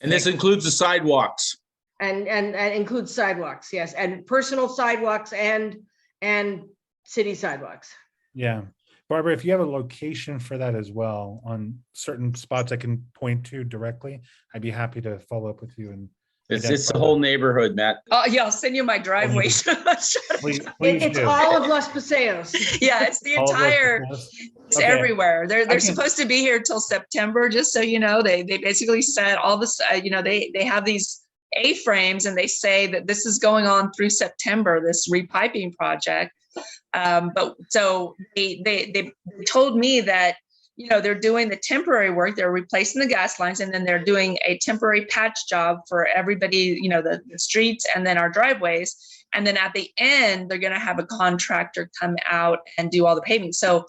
And this includes the sidewalks. And includes sidewalks, yes, and personal sidewalks and city sidewalks. Yeah. Barbara, if you have a location for that as well on certain spots I can point to directly, I'd be happy to follow up with you. And It's the whole neighborhood, Matt. Oh, yeah, I'll send you my driveway. Please It's do. all of Los Paseos. Yeah, it's the All of those entire, details. it's Okay. everywhere. They're can- supposed to be here till September, just so you know. They basically said all this, they have these A-frames and they say that this is going on through September, this repiping project. But so they told me that, they're doing the temporary work, they're replacing the gas lines, and then they're doing a temporary patch job for everybody, the streets and then our driveways. And then at the end, they're going to have a contractor come out and do all the paving. So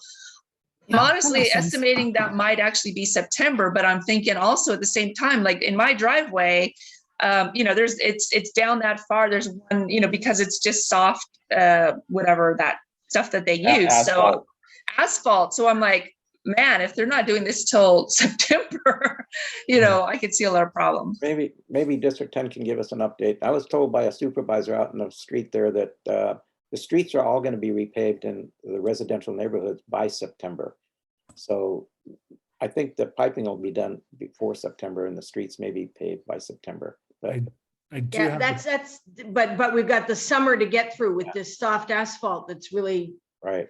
I'm honestly estimating that might actually be September, but I'm thinking also at the same time, like in my driveway, it's down that far. There's one, because it's just soft, whatever that stuff that they use. Asphalt. So asphalt. So I'm like, man, if they're not doing this till September, I could see a lot of problems. Maybe District 10 can give us an update. I was told by a supervisor out in the street there that the streets are all going to be repaved in the residential neighborhoods by September. So I think the piping will be done before September and the streets may be paved by September. But I do Yeah, have that's, but we've got the summer to get through with this soft asphalt that's really right.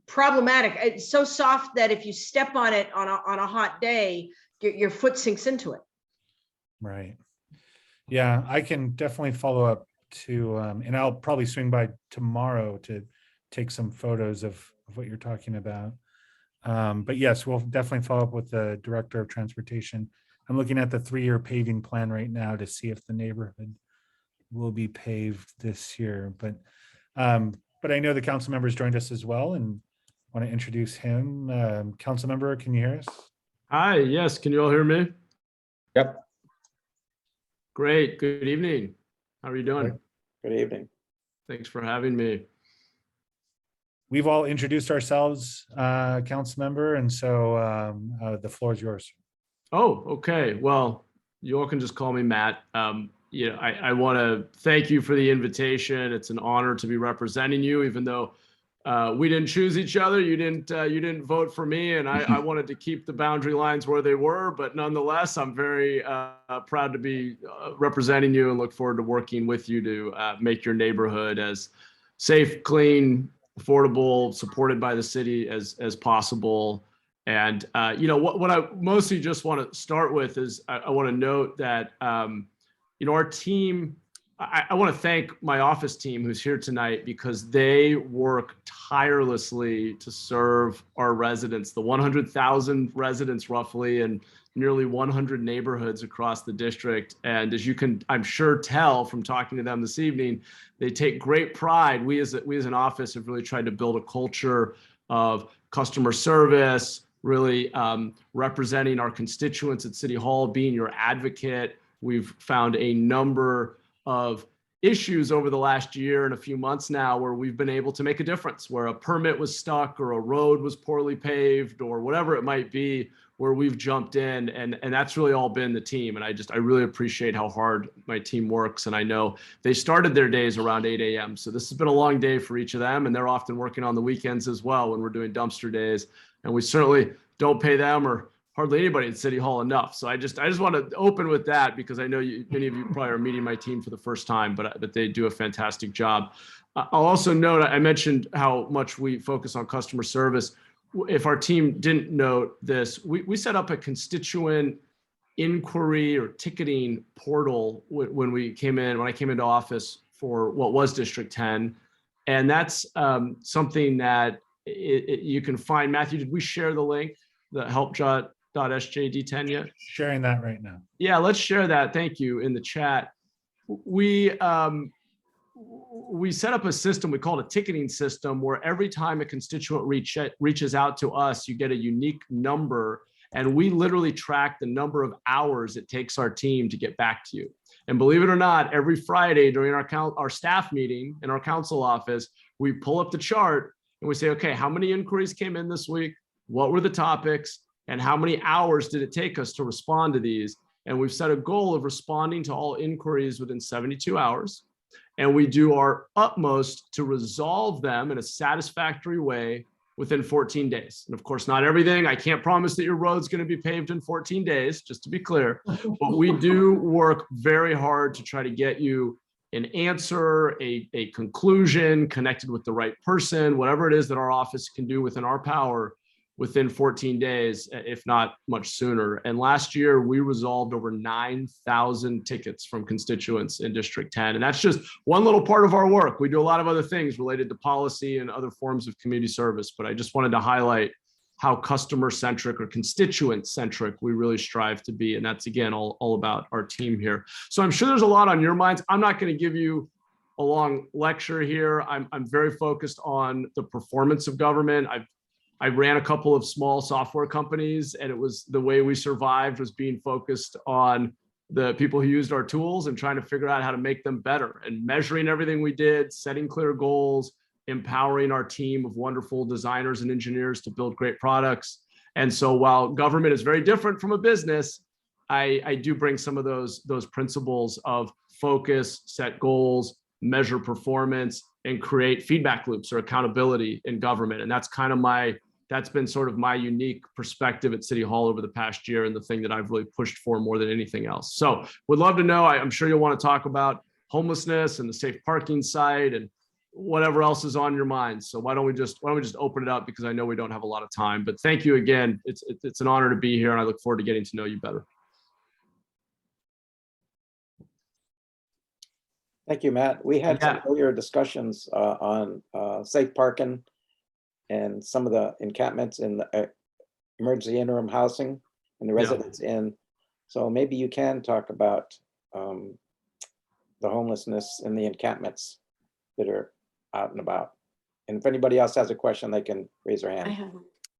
problematic. It's so soft that if you step on it on a hot day, your foot sinks into it. Right. Yeah, I can definitely follow up to, and I'll probably swing by tomorrow to take some photos of what you're talking about. But yes, we'll definitely follow up with the Director of Transportation. I'm looking at the 3-year paving plan right now to see if the neighborhood will be paved this year. But I know the council members joined us as well and want to introduce him. Council member, can you hear us? Hi, yes, can you all hear me? Yep. Great, good evening. How are you doing? Good evening. Thanks for having me. We've all introduced ourselves, council member, and so the floor is yours. Oh, okay. Well, you all can just call me Matt. I want to thank you for the invitation. It's an honor to be representing you, even though we didn't choose each other. You didn't vote for me, and I wanted to keep the boundary lines where they were. But nonetheless, I'm very proud to be representing you and look forward to working with you to make your neighborhood as safe, clean, affordable, supported by the city as possible. And what I mostly just want to start with is I want to note that our team. I want to thank my office team who's here tonight because they work tirelessly to serve our residents, the 100,000 residents roughly, and nearly 100 neighborhoods across the district. And as you can, I'm sure, tell from talking to them this evening, they take great pride. We as an office have really tried to build a culture of customer service, really representing our constituents at City Hall, being your advocate. We've found a number of issues over the last year and a few months now where we've been able to make a difference, where a permit was stuck or a road was poorly paved or whatever it might be, where we've jumped in, and that's really all been the team. And I really appreciate how hard my team works. And I know they started their days around 8 a.m. So this has been a long day for each of them, and they're often working on the weekends as well when we're doing dumpster days. And we certainly don't pay them or hardly anybody at City Hall enough. So I just want to open with that because I know many of you probably are meeting my team for the first time, but they do a fantastic job. I'll also note, I mentioned how much we focus on customer service. If our team didn't note this, we set up a constituent inquiry or ticketing portal when I came into office for what was District 10. And that's something that you can find. Matthew, did we share the link, the help.sjd10 yet? Sharing that right now. Yeah, let's share that. Thank you in the chat. We set up a system, we call it a ticketing system, where every time a constituent reaches out to us, you get a unique number, and we literally track the number of hours it takes our team to get back to you. And believe it or not, every Friday during our staff meeting in our council office, we pull up the chart and we say, okay, how many inquiries came in this week? What were the topics? And how many hours did it take us to respond to these? And we've set a goal of responding to all inquiries within 72 hours. And we do our utmost to resolve them in a satisfactory way within 14 days. And of course, not everything. I can't promise that your road's going to be paved in 14 days, just to be clear. But we do work very hard to try to get you an answer, a conclusion, connected with the right person, whatever it is that our office can do within our power within 14 days, if not much sooner. And last year, we resolved over 9,000 tickets from constituents in District 10. And that's just one little part of our work. We do a lot of other things related to policy and other forms of community service, but I just wanted to highlight how customer-centric or constituent-centric we really strive to be. And that's, again, all about our team here. So I'm sure there's a lot on your minds. I'm not going to give you a long lecture here. I'm very focused on the performance of government. I ran a couple of small software companies, and it was the way we survived was being focused on the people who used our tools and trying to figure out how to make them better and measuring everything we did, setting clear goals, empowering our team of wonderful designers and engineers to build great products. And so while government is very different from a business, I do bring some of those principles of focus, set goals, measure performance, and create feedback loops or accountability in government. And that's kind of that's been sort of my unique perspective at City Hall over the past year, and the thing that I've really pushed for more than anything else. So would love to know, I'm sure you'll want to talk about homelessness and the safe parking site and whatever else is on your mind. So why don't we just open it up, because I know we don't have a lot of time. But thank you again. It's an honor to be here, and I look forward to getting to know you better. Thank you, Matt. We had some earlier discussions on safe parking and some of the encampments in the emergency interim housing and the residents in. So maybe you can talk about the homelessness in the encampments that are out and about. And if anybody else has a question, they can raise their hand.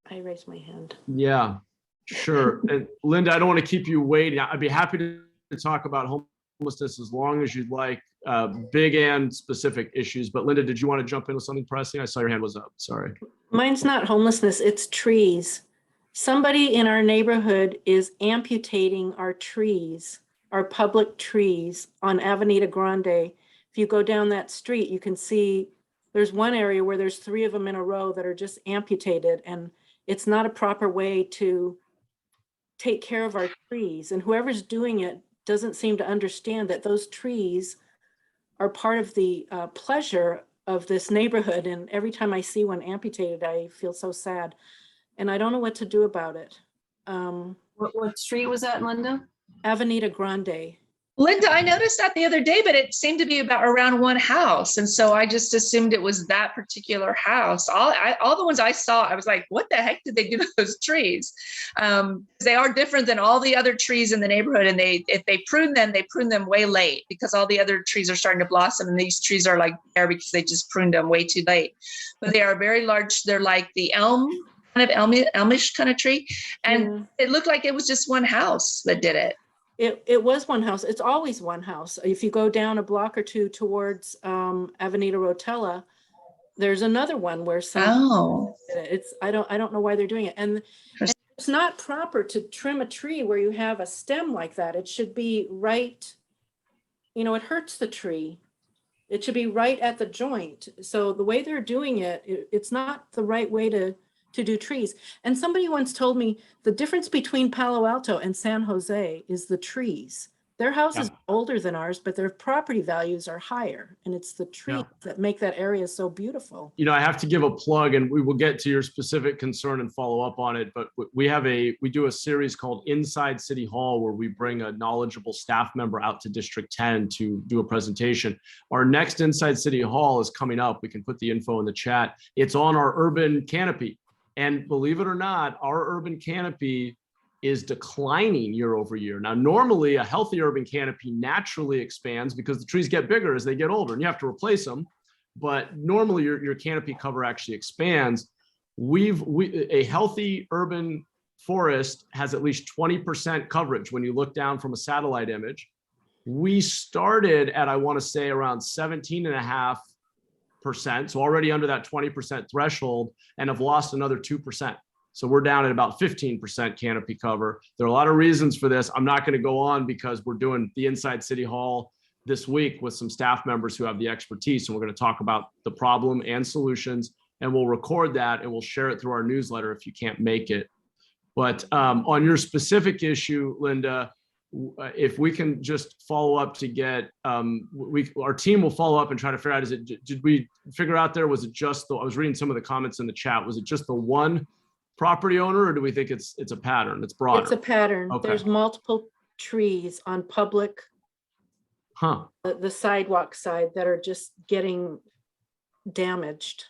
I raised my hand. Yeah, sure. And Linda, I don't want to keep you waiting. I'd be happy to talk about homelessness as long as you'd like, big and specific issues. But Linda, did you want to jump into something pressing? I saw your hand was up. Sorry. Mine's not homelessness, it's trees. Somebody in our neighborhood is amputating our trees, our public trees on Avenida Grande. If you go down that street, you can see there's one area where there's 3 of them in a row that are just amputated, and it's not a proper way to take care of our trees. And whoever's doing it doesn't seem to understand that those trees are part of the pleasure of this neighborhood. And every time I see one amputated, I feel so sad. And I don't know what to do about it. What street was that, Linda? Avenida Grande. Linda, I noticed that the other day, but it seemed to be around one house. And so I just assumed it was that particular house. All the ones I saw, I was like, what the heck did they do to those trees? They are different than all the other trees in the neighborhood. And if they prune them way late, because all the other trees are starting to blossom, and these trees are like bare because they just pruned them way too late. But they are very large. They're like the elm, kind of elmish kind of tree. And it looked like it was just one house that did it. It was one house. It's always one house. If you go down a block or two towards Avenida Rotella, there's another one where I don't know why they're doing it. And it's not proper to trim a tree where you have a stem like that. It should be right, it hurts the tree. It should be right at the joint. So the way they're doing it, it's not the right way to do trees. And somebody once told me the difference between Palo Alto and San Jose is the trees. Their houses are older than ours, but their property values are higher. And it's the trees that make that area so beautiful. I have to give a plug, and we will get to your specific concern and follow up on it. But we do a series called Inside City Hall, where we bring a knowledgeable staff member out to District 10 to do a presentation. Our next Inside City Hall is coming up. We can put the info in the chat. It's on our urban canopy. And believe it or not, our urban canopy is declining year over year. Now, normally a healthy urban canopy naturally expands because the trees get bigger as they get older and you have to replace them. But normally your canopy cover actually expands. A healthy urban forest has at least 20% coverage when you look down from a satellite image. We started at, I want to say, around 17.5%, so already under that 20% threshold, and have lost another 2%. So we're down at about 15% canopy cover. There are a lot of reasons for this. I'm not going to go on because we're doing the Inside City Hall this week with some staff members who have the expertise. And we're going to talk about the problem and solutions, and we'll record that and we'll share it through our newsletter if you can't make it. But on your specific issue, Linda, if we can just follow up to get, our team will follow up and try to figure out, did we figure out there, was it just I was reading some of the comments in the chat, was it just the one property owner, or do we think it's a pattern? It's broader. It's a pattern. Okay. There's multiple trees on public, the sidewalk side that are just getting damaged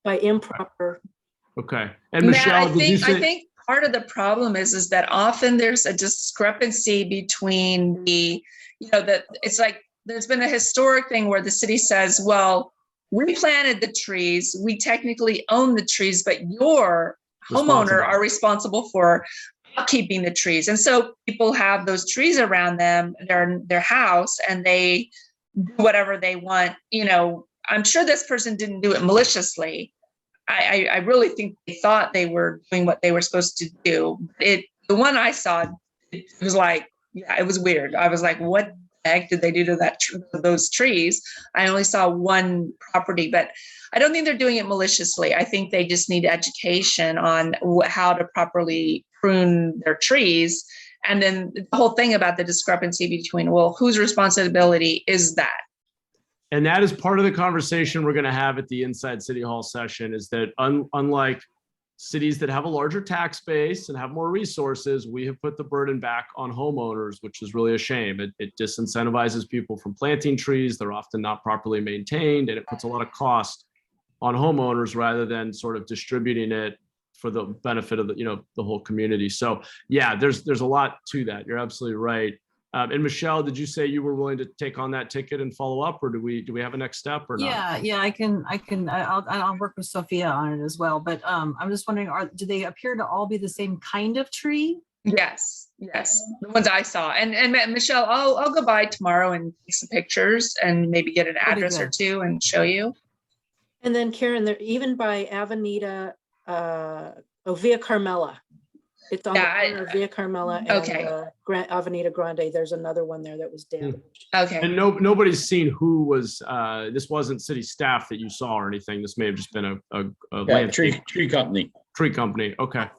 by improper. Okay. And Matt, Michelle, did you say? I think part of the problem is that often there's a discrepancy between that it's like there's been a historic thing where the city says, well, we planted the trees, we technically own the trees, but your homeowner are responsible for keeping the trees. And so people have those trees around them, their house, and they do whatever they want. I'm sure this person didn't do it maliciously. I really think they thought they were doing what they were supposed to do. The one I saw, it was like, yeah, it was weird. I was like, what the heck did they do to those trees? I only saw one property, but I don't think they're doing it maliciously. I think they just need education on how to properly prune their trees. And then the whole thing about the discrepancy between, well, whose responsibility is that? And that is part of the conversation we're going to have at the Inside City Hall session, is that unlike cities that have a larger tax base and have more resources, we have put the burden back on homeowners, which is really a shame. It disincentivizes people from planting trees. They're often not properly maintained, and it puts a lot of cost on homeowners rather than sort of distributing it for the benefit of the whole community. So yeah, there's a lot to that. You're absolutely right. And Michelle, did you say you were willing to take on that ticket and follow up, or do we have a next step or not? Yeah, I'll work with Sophia on it as well. But I'm just wondering, do they appear to all be the same kind of tree? Yes, the ones I saw. And Michelle, I'll go by tomorrow and take some pictures and maybe get an address or two and show you. And then Karen, they're even by Avenida, Via Carmela. It's on the corner of Via Carmela and Avenida Grande. There's another one there that was damaged. Okay. And nobody's seen who was, this wasn't city staff that you saw or anything. This may have just been a landscape tree company. Tree company. Okay.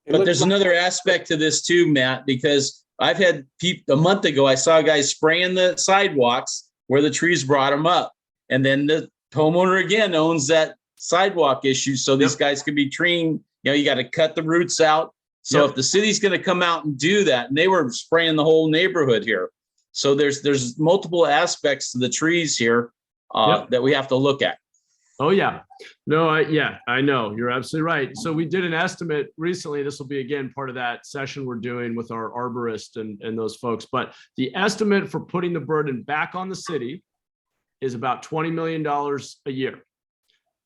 But there's another aspect to this too, Matt, because I've had people, a month ago, I saw guys spraying the sidewalks where the trees brought them up. And then the homeowner again owns that sidewalk issue. So these guys could be treeing, you got to cut the roots out. So if the city's going to come out and do that, and they were spraying the whole neighborhood here. So there's multiple aspects to the trees here that we have to look at. Oh yeah. No, I know. You're absolutely right. So we did an estimate recently. This will be again part of that session we're doing with our arborist and those folks. But the estimate for putting the burden back on the city is about $20 million a year.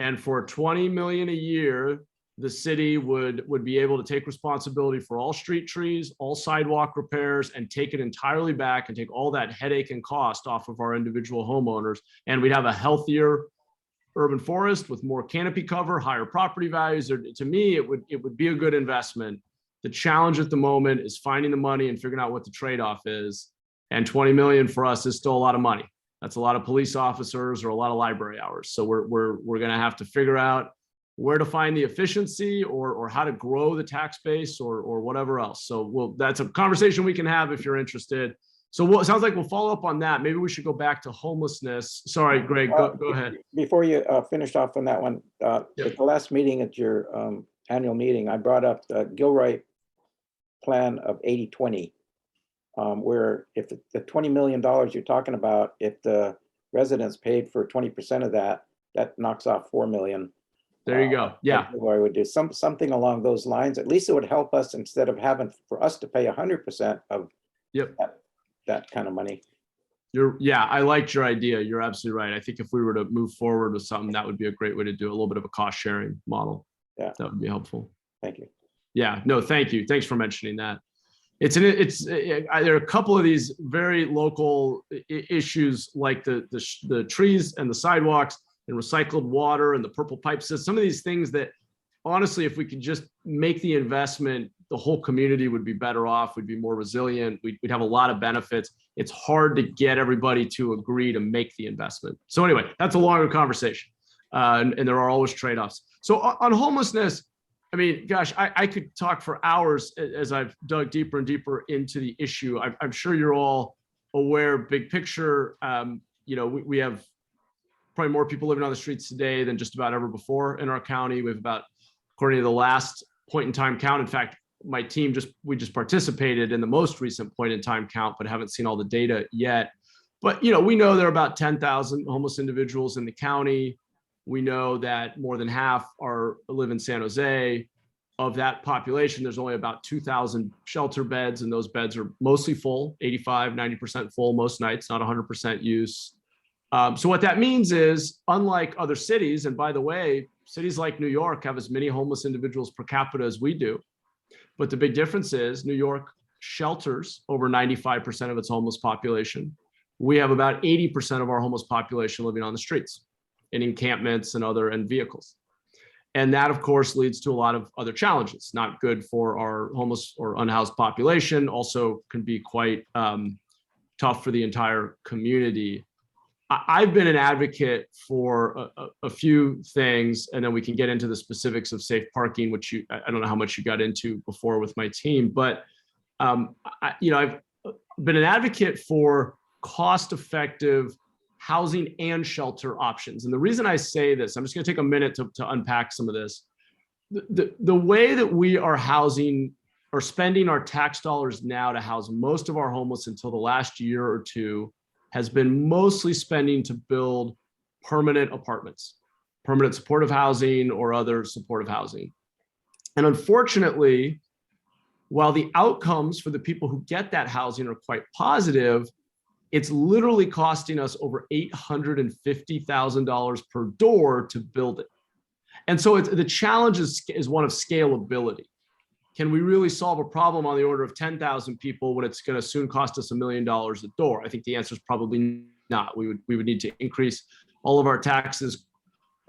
And for $20 million a year, the city would be able to take responsibility for all street trees, all sidewalk repairs, and take it entirely back and take all that headache and cost off of our individual homeowners. And we'd have a healthier urban forest with more canopy cover, higher property values. To me, it would be a good investment. The challenge at the moment is finding the money and figuring out what the trade-off is. And 20 million for us is still a lot of money. That's a lot of police officers or a lot of library hours. So we're going to have to figure out where to find the efficiency or how to grow the tax base or whatever else. So that's a conversation we can have if you're interested. So it sounds like we'll follow up on that. Maybe we should go back to homelessness. Sorry, Greg, go ahead. Before you finish off on that one, at the last meeting at your annual meeting, I brought up the Gilroy plan of 80-20, where if the $20 million you're talking about, if the residents paid for 20% of that, that knocks off $4 million. There you go. Yeah. I would do something along those lines. At least it would help us instead of having for us to pay 100% of that kind of money. I liked your idea. You're absolutely right. I think if we were to move forward with something, that would be a great way to do a little bit of a cost sharing model. Yeah. That would be helpful. Thank you. Yeah, no, thank you. Thanks for mentioning that. There are a couple of these very local issues like the trees and the sidewalks and recycled water and the purple pipe system. Some of these things that honestly, if we could just make the investment, the whole community would be better off. We'd be more resilient. We'd have a lot of benefits. It's hard to get everybody to agree to make the investment. So anyway, that's a longer conversation. And there are always trade-offs. So on homelessness, I mean, gosh, I could talk for hours as I've dug deeper and deeper into the issue. I'm sure you're all aware, big picture, we have probably more people living on the streets today than just about ever before in our county. We have about, according to the last point in time count, in fact, my team we just participated in the most recent point in time count, but haven't seen all the data yet. But we know there are about 10,000 homeless individuals in the county. We know that more than half live in San Jose. Of that population, there's only about 2,000 shelter beds, and those beds are mostly full, 85, 90% full most nights, not 100% use. So what that means is, unlike other cities, and by the way, cities like New York have as many homeless individuals per capita as we do. But the big difference is New York shelters over 95% of its homeless population. We have about 80% of our homeless population living on the streets in encampments and vehicles. And that, of course, leads to a lot of other challenges. Not good for our homeless or unhoused population, also can be quite tough for the entire community. I've been an advocate for a few things, and then we can get into the specifics of safe parking, which I don't know how much you got into before with my team, but I've been an advocate for cost-effective housing and shelter options. And the reason I say this, I'm just going to take a minute to unpack some of this. The way that we are housing or spending our tax dollars now to house most of our homeless until the last year or two has been mostly spending to build permanent apartments, permanent supportive housing or other supportive housing. And unfortunately, while the outcomes for the people who get that housing are quite positive, it's literally costing us over $850,000 per door to build it. And so the challenge is one of scalability. Can we really solve a problem on the order of 10,000 people when it's going to soon cost us $1 million a door? I think the answer is probably not. We would need to increase all of our taxes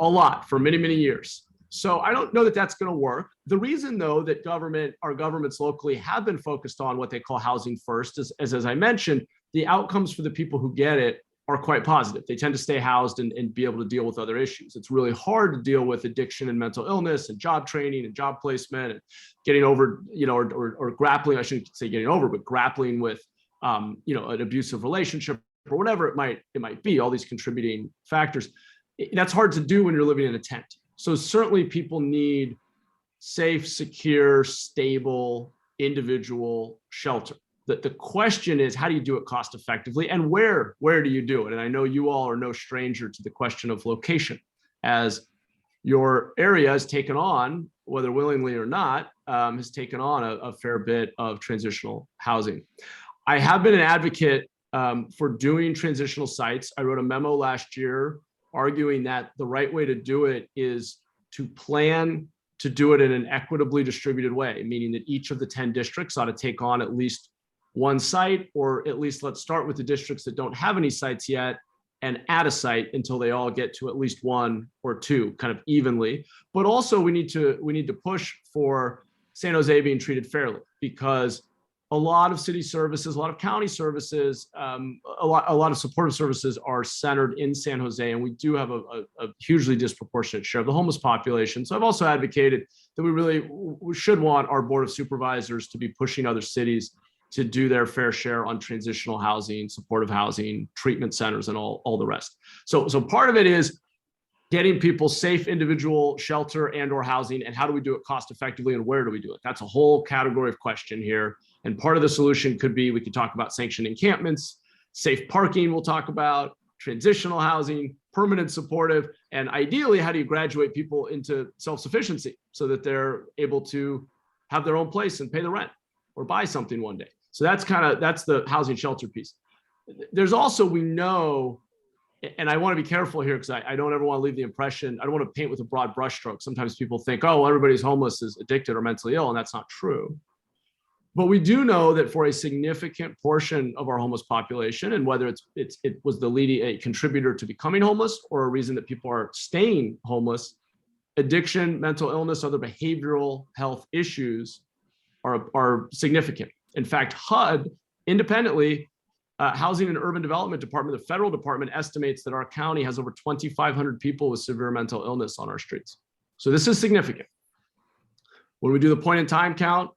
a lot for many, many years. So I don't know that that's going to work. The reason, though, that our governments locally have been focused on what they call housing first is, as I mentioned, the outcomes for the people who get it are quite positive. They tend to stay housed and be able to deal with other issues. It's really hard to deal with addiction and mental illness and job training and job placement and getting over, or grappling, I shouldn't say getting over, but grappling with, an abusive relationship or whatever it might be, all these contributing factors. That's hard to do when you're living in a tent. So certainly people need safe, secure, stable, individual shelter. The question is, how do you do it cost effectively, and where do you do it? And I know you all are no stranger to the question of location, as your area has taken on, whether willingly or not, has taken on a fair bit of transitional housing. I have been an advocate for doing transitional sites. I wrote a memo last year arguing that the right way to do it is to plan to do it in an equitably distributed way, meaning that each of the 10 districts ought to take on at least one site, or at least let's start with the districts that don't have any sites yet and add a site until they all get to at least one or two, kind of evenly. But also we need to push for San Jose being treated fairly, because a lot of city services, a lot of county services, a lot of supportive services are centered in San Jose, and we do have a hugely disproportionate share of the homeless population. So I've also advocated that we should want our Board of Supervisors to be pushing other cities to do their fair share on transitional housing, supportive housing, treatment centers, and all the rest. So part of it is getting people safe individual shelter and or housing, and how do we do it cost effectively, and where do we do it? That's a whole category of question here. And part of the solution could be, we could talk about sanctioned encampments, safe parking we'll talk about, transitional housing, permanent supportive, and ideally, how do you graduate people into self-sufficiency so that they're able to have their own place and pay the rent or buy something one day? So that's the housing shelter piece. There's also, we know, and I want to be careful here because I don't ever want to leave the impression, I don't want to paint with a broad brushstroke. Sometimes people think, oh, well, everybody's homeless is addicted or mentally ill, and that's not true. But we do know that for a significant portion of our homeless population, and whether it was a contributor to becoming homeless or a reason that people are staying homeless, addiction, mental illness, other behavioral health issues are significant. In fact, HUD independently, Housing and Urban Development Department, the federal department, estimates that our county has over 2,500 people with severe mental illness on our streets. So this is significant. When we do the point in time count,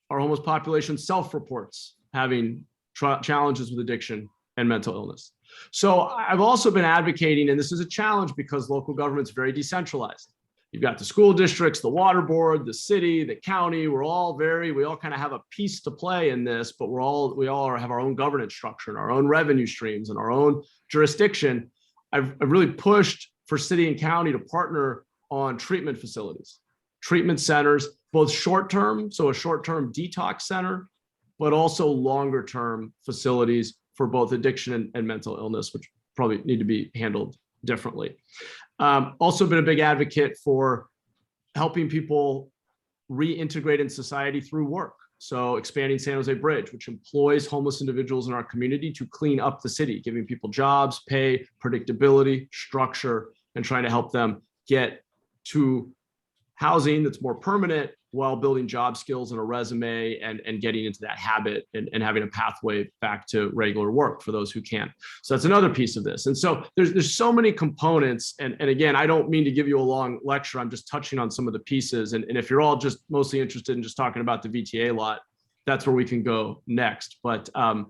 our homeless population self-reports having challenges with addiction and mental illness. So I've also been advocating, and this is a challenge because local government's very decentralized. You've got the school districts, the water board, the city, the county. We all kind of have a piece to play in this, but we all have our own governance structure and our own revenue streams and our own jurisdiction. I've really pushed for city and county to partner on treatment facilities, treatment centers, both short-term, so a short-term detox center, but also longer-term facilities for both addiction and mental illness, which probably need to be handled differently. Also been a big advocate for helping people reintegrate in society through work. So expanding San Jose Bridge, which employs homeless individuals in our community to clean up the city, giving people jobs, pay, predictability, structure, and trying to help them get to housing that's more permanent while building job skills and a resume and getting into that habit and having a pathway back to regular work for those who can. So that's another piece of this. And so there's so many components. And again, I don't mean to give you a long lecture. I'm just touching on some of the pieces. And if you're all just mostly interested in just talking about the VTA lot, that's where we can go next. But I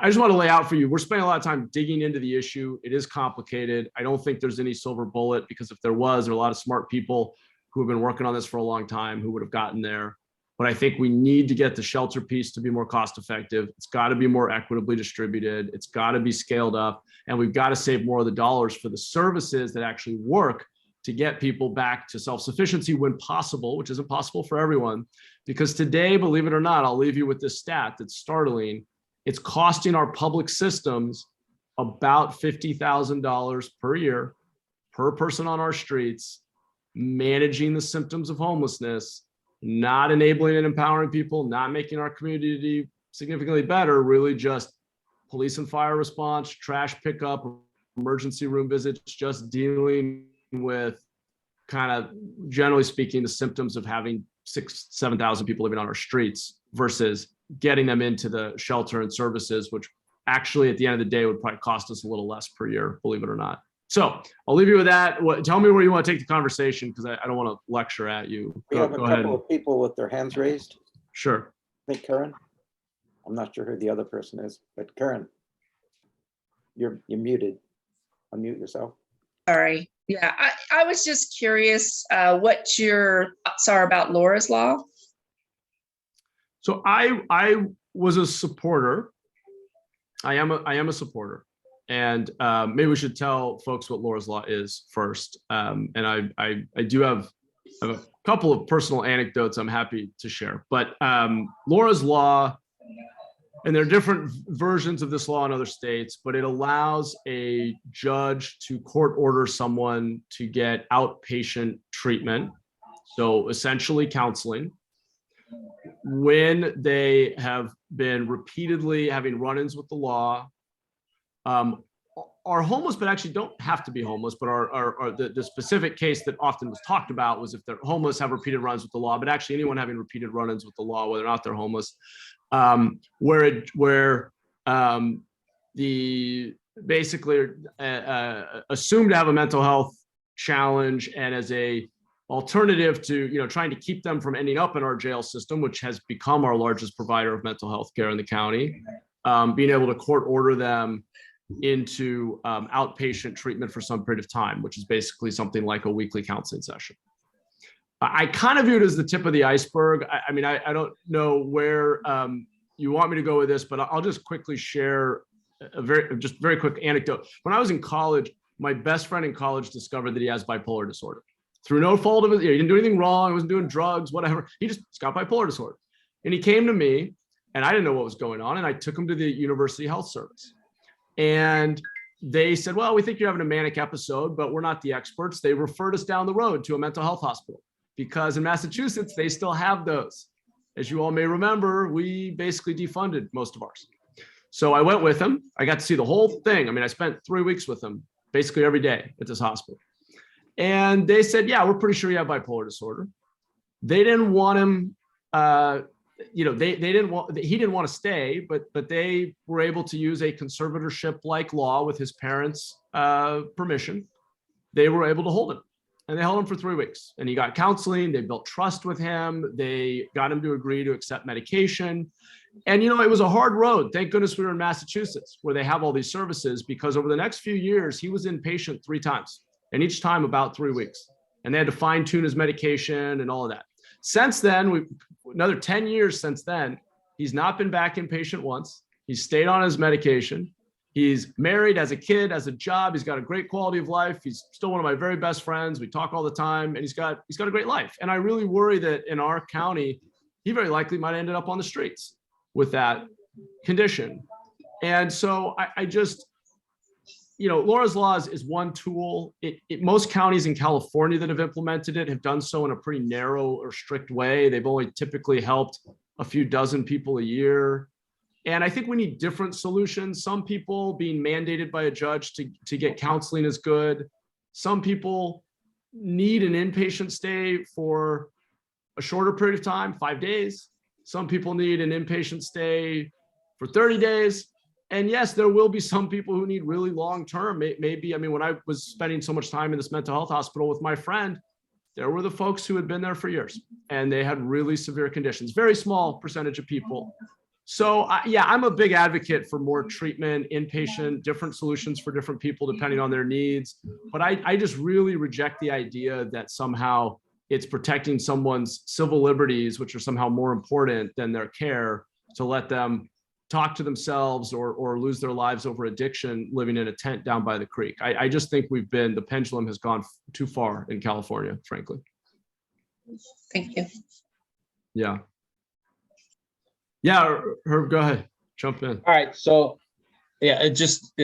just want to lay out for you, we're spending a lot of time digging into the issue. It is complicated. I don't think there's any silver bullet, because if there was, there are a lot of smart people who have been working on this for a long time who would have gotten there. But I think we need to get the shelter piece to be more cost effective. It's got to be more equitably distributed. It's got to be scaled up. And we've got to save more of the dollars for the services that actually work to get people back to self-sufficiency when possible, which isn't possible for everyone. Because today, believe it or not, I'll leave you with this stat that's startling. It's costing our public systems about $50,000 per year per person on our streets, managing the symptoms of homelessness, not enabling and empowering people, not making our community significantly better, really just police and fire response, trash pickup, emergency room visits, just dealing with kind of, generally speaking, the symptoms of having 6,000, 7,000 people living on our streets versus getting them into the shelter and services, which actually at the end of the day would probably cost us a little less per year, believe it or not. So I'll leave you with that. Tell me where you want to take the conversation, because I don't want to lecture at you. We have a couple of people with their hands raised. Sure. I think Karen. I'm not sure who the other person is, but Karen, you're muted. Unmute yourself. Sorry. Yeah, I was just curious what your thoughts are about Laura's Law. So I was a supporter. I am a supporter. And maybe we should tell folks what Laura's Law is first. And I do have a couple of personal anecdotes I'm happy to share. But Laura's Law, and there are different versions of this law in other states, but it allows a judge to court order someone to get outpatient treatment, so essentially counseling, when they have been repeatedly having run-ins with the law, are homeless, but actually don't have to be homeless, but are the specific case that often was talked about was if they're homeless, have repeated runs with the law, but actually anyone having repeated run-ins with the law, whether or not they're homeless, where the basically assumed to have a mental health challenge, and as a alternative to trying to keep them from ending up in our jail system, which has become our largest provider of mental health care in the county, being able to court order them into outpatient treatment for some period of time, which is basically something like a weekly counseling session. I kind of view it as the tip of the iceberg. I mean, I don't know where you want me to go with this, but I'll just quickly share a very quick anecdote. When I was in college, my best friend in college discovered that he has bipolar disorder through no fault of his. He didn't do anything wrong. He wasn't doing drugs, whatever. He's got bipolar disorder. And he came to me, and I didn't know what was going on. And I took him to the University Health Service. And they said, well, we think you're having a manic episode, but we're not the experts. They referred us down the road to a mental health hospital, because in Massachusetts, they still have those. As you all may remember, we basically defunded most of ours. So I went with him. I got to see the whole thing. I mean, I spent 3 weeks with him basically every day at this hospital. And they said, yeah, we're pretty sure you have bipolar disorder. They didn't want him, he didn't want to stay, but they were able to use a conservatorship-like law with his parents' permission. They were able to hold him, and they held him for 3 weeks, and he got counseling. They built trust with him. They got him to agree to accept medication. And, it was a hard road. Thank goodness we were in Massachusetts, where they have all these services, because over the next few years, he was inpatient 3 times, and each time about 3 weeks. And they had to fine tune his medication and all of that. Since then, another 10 years since then, he's not been back inpatient once. He's stayed on his medication. He's married, has a kid, has a job. He's got a great quality of life. He's still one of my very best friends. We talk all the time, and he's got a great life. And I really worry that in our county, he very likely might have ended up on the streets with that condition. And so I just, Laura's Laws is one tool. Most counties in California that have implemented it have done so in a pretty narrow or strict way. They've only typically helped a few dozen people a year. And I think we need different solutions. Some people being mandated by a judge to get counseling is good. Some people need an inpatient stay for a shorter period of time, 5 days. Some people need an inpatient stay for 30 days. And yes, there will be some people who need really long-term. Maybe, when I was spending so much time in this mental health hospital with my friend, there were the folks who had been there for years, and they had really severe conditions, very small percentage of people. So I'm a big advocate for more treatment, inpatient, different solutions for different people depending on their needs. But I just really reject the idea that somehow it's protecting someone's civil liberties, which are somehow more important than their care, to let them talk to themselves or lose their lives over addiction living in a tent down by the creek. I just think the pendulum has gone too far in California, frankly. Thank you. Yeah. Yeah, Herb, go ahead, jump in. All right, so yeah,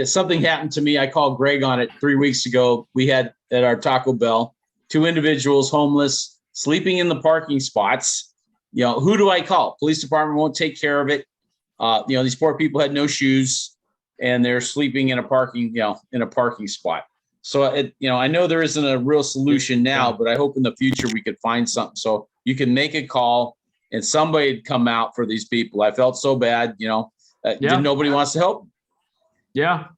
something happened to me. I called Greg on it 3 weeks ago. We had at our Taco Bell 2 individuals homeless, sleeping in the parking spots. Who do I call? Police department won't take care of it. These poor people had no shoes, and they're sleeping in a parking spot. So I know there isn't a real solution now, but I hope in the future we could find something so you can make a call and somebody'd come out for these people. I felt so bad, nobody wants to help. Yeah.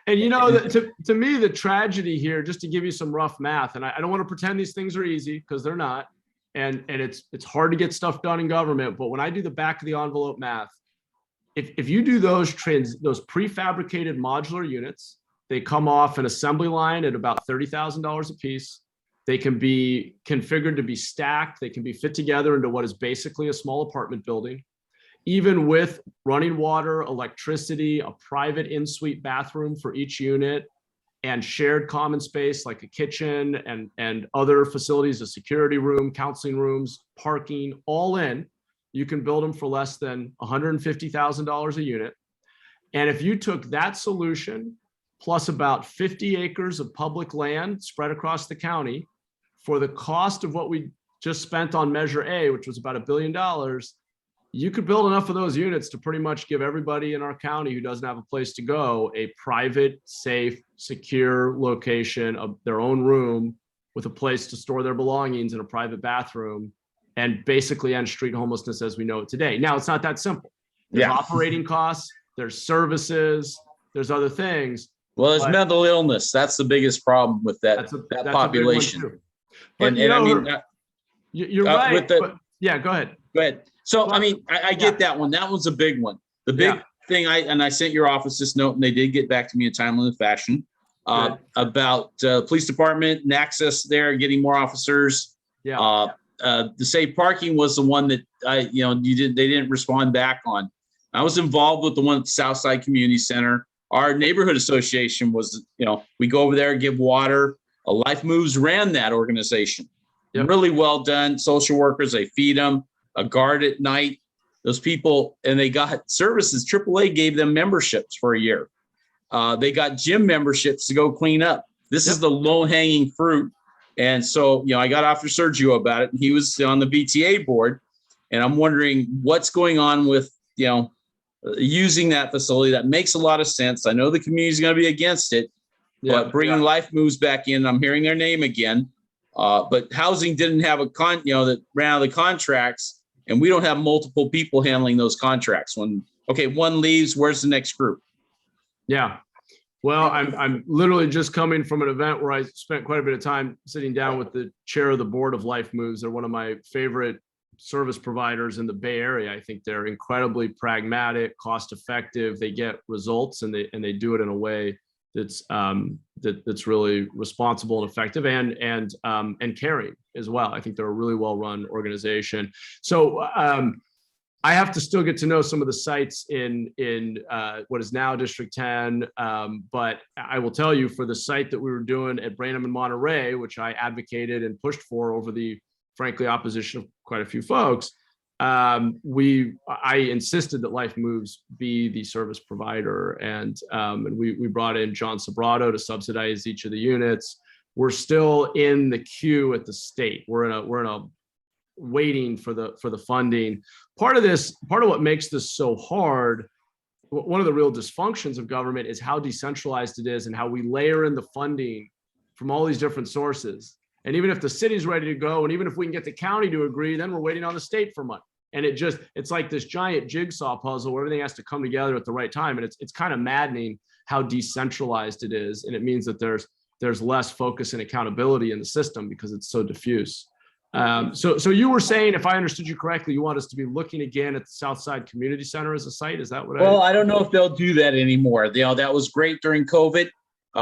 And to me, the tragedy here, just to give you some rough math, and I don't want to pretend these things are easy, because they're not. And it's hard to get stuff done in government. But when I do the back of the envelope math, if you do those prefabricated modular units, they come off an assembly line at about $30,000 a piece. They can be configured to be stacked. They can be fit together into what is basically a small apartment building, even with running water, electricity, a private in-suite bathroom for each unit, and shared common space like a kitchen and other facilities, a security room, counseling rooms, parking, all in. You can build them for less than $150,000 a unit. And if you took that solution plus about 50 acres of public land spread across the county for the cost of what we just spent on Measure A, which was about $1 billion, you could build enough of those units to pretty much give everybody in our county who doesn't have a place to go a private, safe, secure location of their own room with a place to store their belongings and a private bathroom, and basically end street homelessness as we know it today. Now, it's not that simple. There's operating costs, there's services, there's other things. Well, it's mental illness. That's the biggest problem with that population. But you're right. Yeah, go ahead. Go ahead. So, I get that one. That one's a big one. The big thing, I sent your office this note, and they did get back to me in a timely fashion about police department and access there, getting more officers. Yeah. The safe parking was the one that they didn't respond back on. I was involved with the one at the Southside Community Center. Our neighborhood association was, we go over there and give water. Life Moves ran that organization. Yep. Really well done. Social workers, they feed them, a guard at night. Those people, and they got services. AAA gave them memberships for a year. They got gym memberships to go clean up. This is the low-hanging fruit. And so, I got Officer Sergio about it, and he was on the BTA board. And I'm wondering what's going on with, using that facility. That makes a lot of sense. I know the community is going to be against it, but bringing Life Moves back in, I'm hearing their name again. But housing didn't have that ran out of the contracts, and we don't have multiple people handling those contracts. When one leaves, where's the next group? Yeah. Well, I'm literally just coming from an event where I spent quite a bit of time sitting down with the chair of the board of Life Moves. They're one of my favorite service providers in the Bay Area. I think they're incredibly pragmatic, cost effective. They get results, and they do it in a way that's really responsible and effective and caring as well. I think they're a really well run organization. So I have to still get to know some of the sites in what is now District 10. But I will tell you, for the site that we were doing at Branham and Monterey, which I advocated and pushed for over the, frankly, opposition of quite a few folks, I insisted that Life Moves be the service provider, and we brought in John Sobrato to subsidize each of the units. We're still in the queue at the state. We're in a waiting for the funding. Part of what makes this so hard, one of the real dysfunctions of government, is how decentralized it is and how we layer in the funding from all these different sources. And even if the city's ready to go, and even if we can get the county to agree, then we're waiting on the state for money. And it's like this giant jigsaw puzzle where everything has to come together at the right time. And it's kind of maddening how decentralized it is. And it means that there's less focus and accountability in the system because it's so diffuse. So you were saying, if I understood you correctly, you want us to be looking again at the Southside Community Center as a site? Is that what I don't know if they'll do that anymore. That was great during COVID.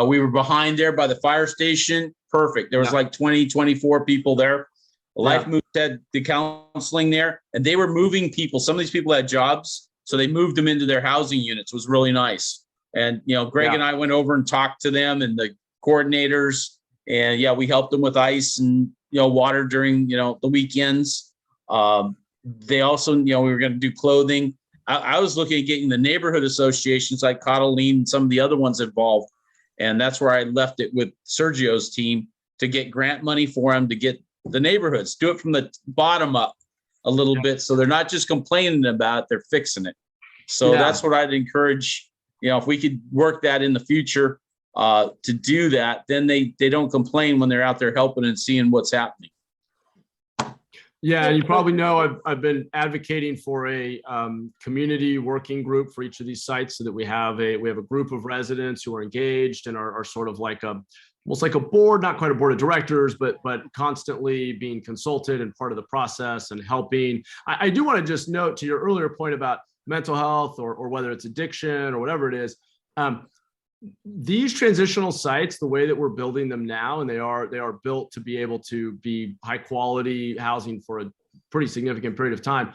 We were behind there by the fire station. Perfect. There was like 20, 24 people there. Life Moves had the counseling there, and they were moving people. Some of these people had jobs, so they moved them into their housing units. It was really nice. And, Greg and I went over and talked to them and the coordinators, and we helped them with ice and, water during, the weekends. They also, we were going to do clothing. I was looking at getting the neighborhood associations like Cottaline and some of the other ones involved. And that's where I left it with Sergio's team to get grant money for them to get the neighborhoods, do it from the bottom up a little bit. So they're not just complaining about it, they're fixing it. So that's what I'd encourage, if we could work that in the future to do that, then they don't complain when they're out there helping and seeing what's happening. Yeah, and you probably know I've been advocating for a community working group for each of these sites, so that we have a group of residents who are engaged and are sort of like almost like a board, not quite a board of directors, but constantly being consulted and part of the process and helping. I do want to just note, to your earlier point about mental health or whether it's addiction or whatever it is, these transitional sites, the way that we're building them now, and they are built to be able to be high quality housing for a pretty significant period of time.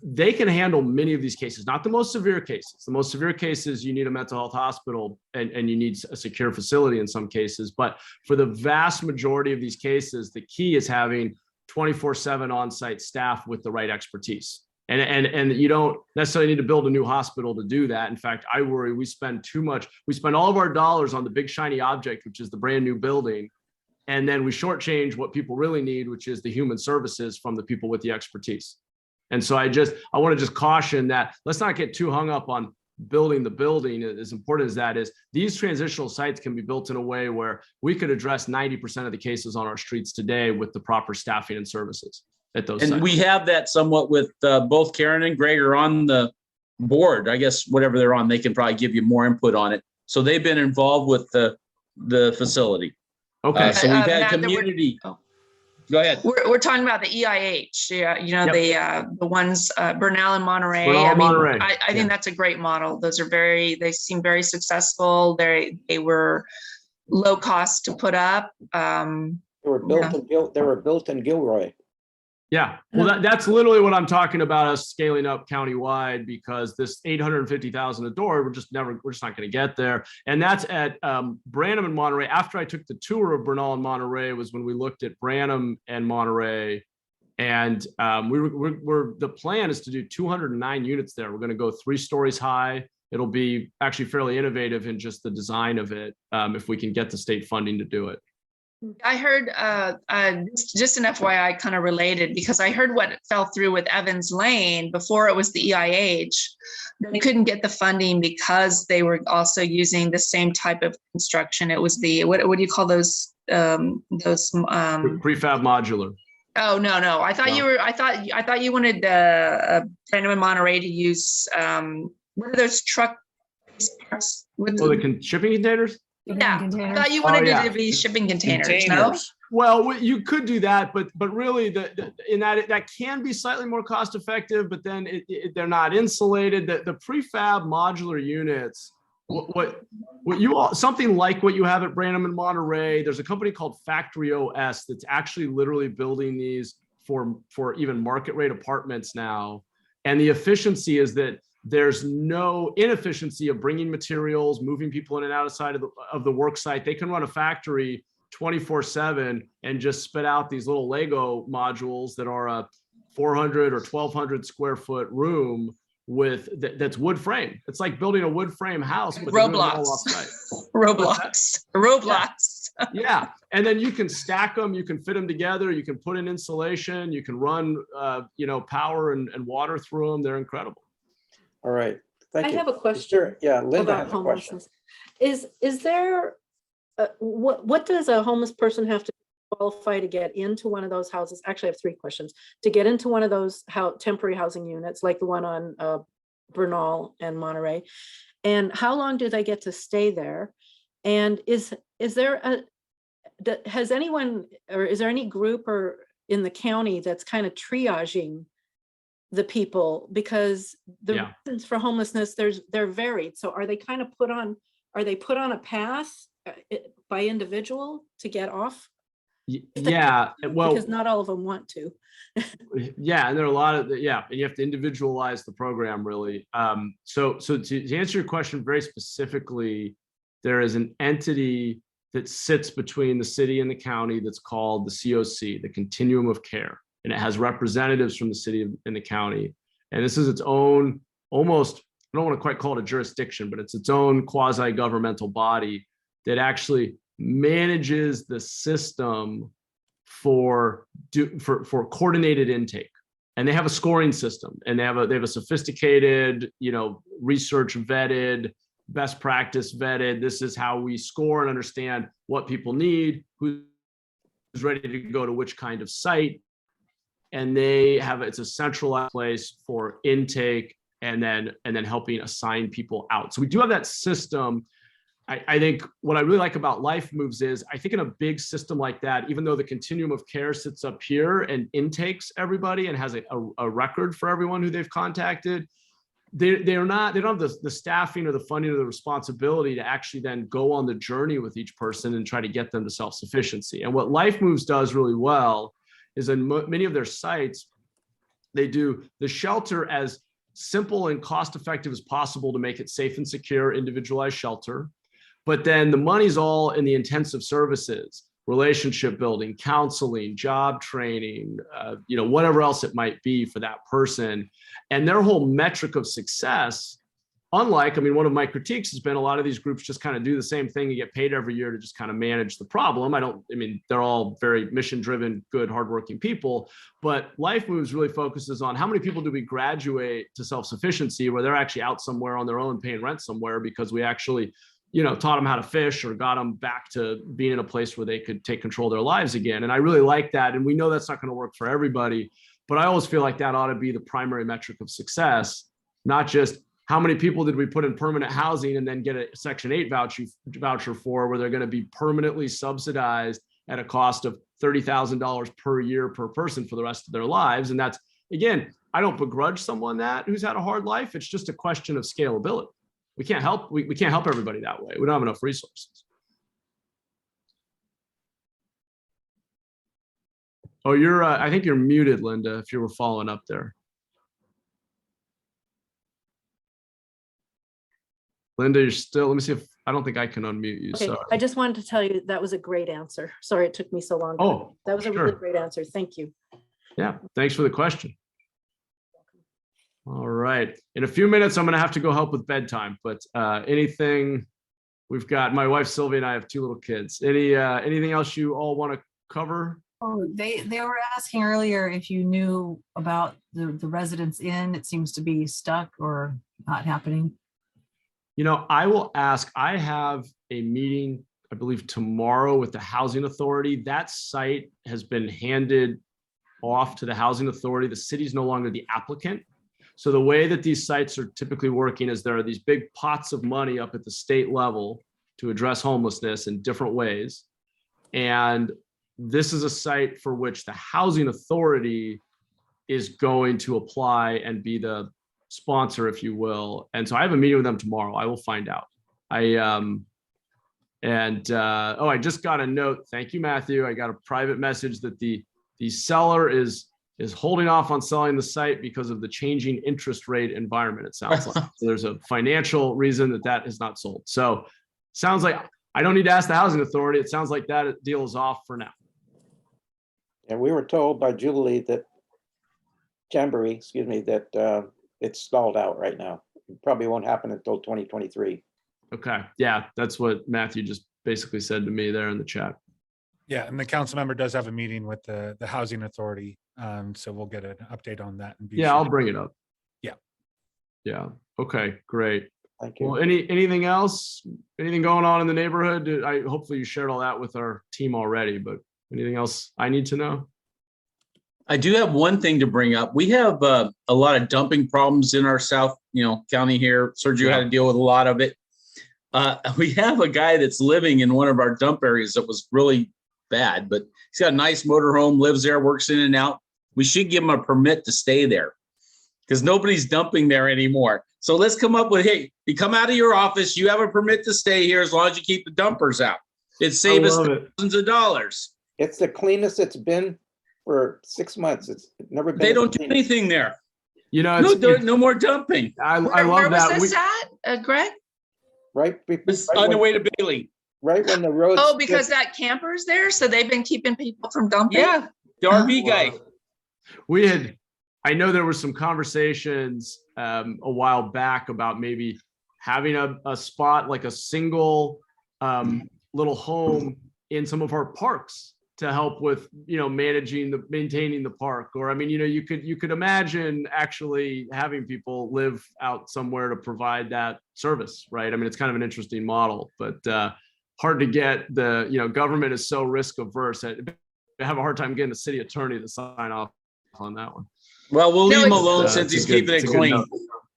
They can handle many of these cases, not the most severe cases. The most severe cases, you need a mental health hospital and you need a secure facility in some cases. But for the vast majority of these cases, the key is having 24/7 on-site staff with the right expertise. And you don't necessarily need to build a new hospital to do that. In fact, I worry we spend too much. We spend all of our dollars on the big shiny object, which is the brand new building. And then we shortchange what people really need, which is the human services from the people with the expertise. And so I want to just caution that let's not get too hung up on building the building. As important as that is, these transitional sites can be built in a way where we could address 90% of the cases on our streets today with the proper staffing and services at those sites. We have that somewhat with both Karen and Greg are on the board. I guess whatever they're on, they can probably give you more input on it. So they've been involved with the facility. Okay. So we've had community. Go ahead. We're talking about the EIH, the ones Bernal and Monterey. Monterey. I think that's a great model. Those are they seem very successful. They were low cost to put up. They were built in Gilroy. Yeah, well, that's literally what I'm talking about, us scaling up countywide, because this $850,000 a door, we're just not going to get there. And that's at Branham and Monterey. After I took the tour of Bernal and Monterey was when we looked at Branham and Monterey, and the plan is to do 209 units there. We're going to go 3 stories high. It'll be actually fairly innovative in just the design of it, if we can get the state funding to do it. I heard, just an FYI kind of related, because I heard what fell through with Evans Lane before it was the EIH. They couldn't get the funding because they were also using the same type of construction. It was the, what do you call those? Prefab modular. Oh, no. I thought you were, I thought you wanted Brandon and Monterey to use, what are those truck parts? Shipping containers? Yeah, I thought you wanted it to be shipping containers, no? Well, you could do that, but really, in that can be slightly more cost effective. But then they're not insulated. The prefab modular units, what you all, something like what you have at Branham and Monterey. There's a company called Factory OS that's actually literally building these for even market rate apartments now, and the efficiency is that there's no inefficiency of bringing materials, moving people in and outside of the work site. They can run a factory 24/7 and just spit out these little Lego modules that are a 400 or 1,200 square foot room that's wood frame. It's like building a wood frame house, but Roblox. Roblox. Yeah, and then you can stack them, you can fit them together, you can put in insulation, you can run, power and water through them. They're incredible. All right. Thank you. I have a question. Sure. Yeah, Linda about has a question. homelessness. Is there, what does a homeless person have to qualify to get into one of those houses? Actually, I have 3 questions. To get into one of those temporary housing units, like the one on Bernal and Monterey, and how long do they get to stay there? And is there has anyone, or is there any group or in the county that's kind of triaging the people, because the reasons for homelessness, they're varied. So are they kind of put on a path by individual to get off? Yeah, well, because not all of them want to. Yeah, and there are a lot of and you have to individualize the program really. So to answer your question very specifically, there is an entity that sits between the city and the county that's called the COC, the Continuum of Care. And it has representatives from the city and the county. And this is its own, almost, I don't want to quite call it a jurisdiction, but it's its own quasi-governmental body that actually manages the system for coordinated intake. And they have a scoring system, and they have a sophisticated, research vetted, best practice vetted. This is how we score and understand what people need, who's ready to go to which kind of site. And it's a centralized place for intake and then helping assign people out. So we do have that system. I think what I really like about Life Moves is, I think in a big system like that, even though the Continuum of Care sits up here and intakes everybody and has a record for everyone who they've contacted, they don't have the staffing or the funding or the responsibility to actually then go on the journey with each person and try to get them to self-sufficiency. And what Life Moves does really well is in many of their sites, they do the shelter as simple and cost effective as possible to make it safe and secure, individualized shelter. But then the money's all in the intensive services, relationship building, counseling, job training, whatever else it might be for that person. And their whole metric of success, unlike, one of my critiques has been a lot of these groups just kind of do the same thing and get paid every year to just kind of manage the problem. They're all very mission-driven, good, hardworking people, but Life Moves really focuses on how many people do we graduate to self-sufficiency where they're actually out somewhere on their own paying rent somewhere because we actually, taught them how to fish or got them back to being in a place where they could take control of their lives again. And I really like that. And we know that's not going to work for everybody, but I always feel like that ought to be the primary metric of success, not just how many people did we put in permanent housing and then get a Section 8 voucher for, where they're going to be permanently subsidized at a cost of $30,000 per year per person for the rest of their lives. And that's, again, I don't begrudge someone that who's had a hard life. It's just a question of scalability. We can't help everybody that way. We don't have enough resources. Oh, I think you're muted, Linda, if you were following up there. Linda, you're still, let me see if, I don't think I can unmute you. Okay, Sorry. I just wanted to tell you that was a great answer. Sorry it took me so long. Oh, that was a really great answer. Thank you. Yeah, thanks for the question. All right. In a few minutes, I'm going to have to go help with bedtime, but anything we've got my wife Sylvia and I have 2 little kids. Anything else you all want to cover? Oh, they were asking earlier if you knew about the Residence Inn. It seems to be stuck or not happening. I will ask. I have a meeting, I believe, tomorrow with the Housing Authority. That site has been handed off to the Housing Authority. The city's no longer the applicant. So the way that these sites are typically working is there are these big pots of money up at the state level to address homelessness in different ways. And this is a site for which the Housing Authority is going to apply and be the sponsor, if you will. And so I have a meeting with them tomorrow. I will find out. I just got a note. Thank you, Matthew. I got a private message that the seller is holding off on selling the site because of the changing interest rate environment, it sounds like. So there's a financial reason that is not sold. So sounds like I don't need to ask the Housing Authority. It sounds like that deal is off for now. And we were told by Julie that that it's stalled out right now. It probably won't happen until 2023. Okay. Yeah, that's what Matthew just basically said to me there in the chat. Yeah, and the council member does have a meeting with the Housing Authority. So we'll get an update on that. And yeah, I'll bring it up. Yeah. Yeah. Okay, great. Thank you. Well, anything else? Anything going on in the neighborhood? Hopefully you shared all that with our team already, but anything else I need to know? I do have one thing to bring up. We have a lot of dumping problems in our South, county here. Sergio had to deal with a lot of it. We have a guy that's living in one of our dump areas that was really bad, but he's got a nice motorhome, lives there, works in and out. We should give him a permit to stay there because nobody's dumping there anymore. So let's come up with, hey, you come out of your office, you have a permit to stay here as long as you keep the dumpers out. It'd save us thousands of dollars. It's the cleanest it's been for 6 months. It's never been. They don't do anything there. No more dumping. I love where that. was this at, Greg? Right on the way to Bailey. Right when the road. Oh, because that camper's there, so they've been keeping people from dumping. Yeah, the RV guy. I know there were some conversations a while back about maybe having a spot, like a single little home in some of our parks to help with, maintaining the park. Or, I mean, you could imagine actually having people live out somewhere to provide that service, right? I mean, it's kind of an interesting model, but hard to get. The government is so risk averse. I have a hard time getting the city attorney to sign off on that one. Well, we'll leave him alone since he's keeping it clean.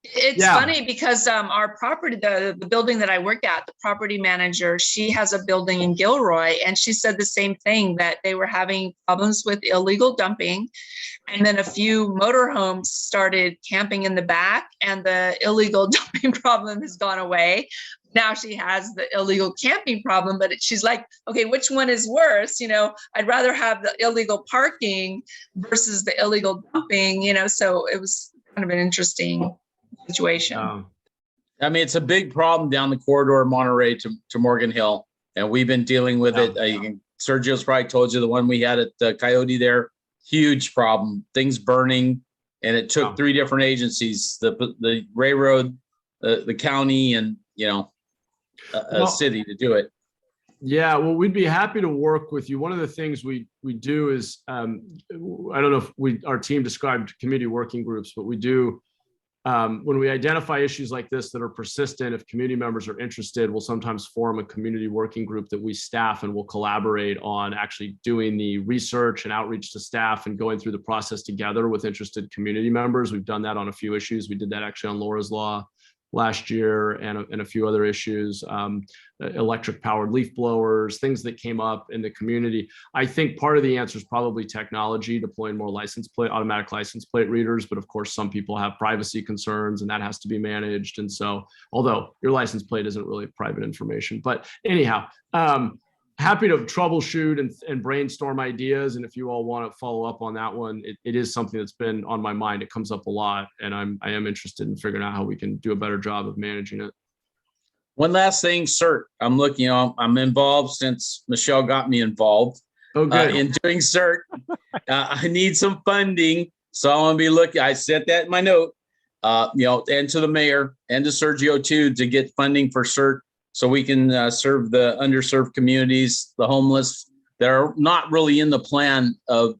It's funny because our property, the building that I work at, the property manager, she has a building in Gilroy, and she said the same thing, that they were having problems with illegal dumping. And then a few motorhomes started camping in the back, and the illegal dumping problem has gone away. Now she has the illegal camping problem, but she's like, okay, which one is worse? I'd rather have the illegal parking versus the illegal dumping, so it was kind of an interesting situation. I mean, it's a big problem down the corridor of Monterey to Morgan Hill, and we've been dealing with it. Sergio's probably told you the one we had at the Coyote there, huge problem, things burning, and it took 3 different agencies, the railroad, the county, and a city to do it. Yeah, well, we'd be happy to work with you. One of the things we do is, I don't know if our team described community working groups, but we do. When we identify issues like this that are persistent, if community members are interested, we'll sometimes form a community working group that we staff, and we'll collaborate on actually doing the research and outreach to staff and going through the process together with interested community members. We've done that on a few issues. We did that actually on Laura's Law last year, and a few other issues, electric powered leaf blowers, things that came up in the community. I think part of the answer is probably technology, deploying more automatic license plate readers. But of course, some people have privacy concerns, and that has to be managed. And so, although your license plate isn't really private information, but anyhow, happy to troubleshoot and brainstorm ideas. And if you all want to follow up on that one, it is something that's been on my mind. It comes up a lot, and I am interested in figuring out how we can do a better job of managing it. One last thing, CERT. I'm looking, I'm involved since Michelle got me involved in doing CERT. I need some funding, so I'm gonna be looking. I set that in my note, and to the mayor and to Sergio too, to get funding for CERT so we can serve the underserved communities, the homeless. They're not really in the plan of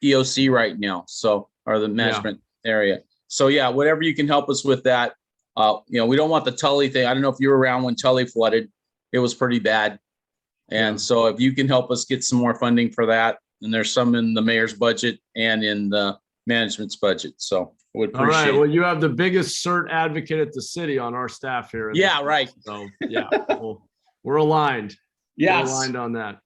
EOC right now, so, or the management area. So yeah, whatever you can help us with that. We don't want the Tully thing. I don't know if you were around when Tully flooded. It was pretty bad. And so if you can help us get some more funding for that, and there's some in the mayor's budget and in the management's budget. So I would All appreciate right. it. Well, you have the biggest CERT advocate at the city on our staff here. Yeah, right. So yeah, we're aligned. Yes. We're aligned on that.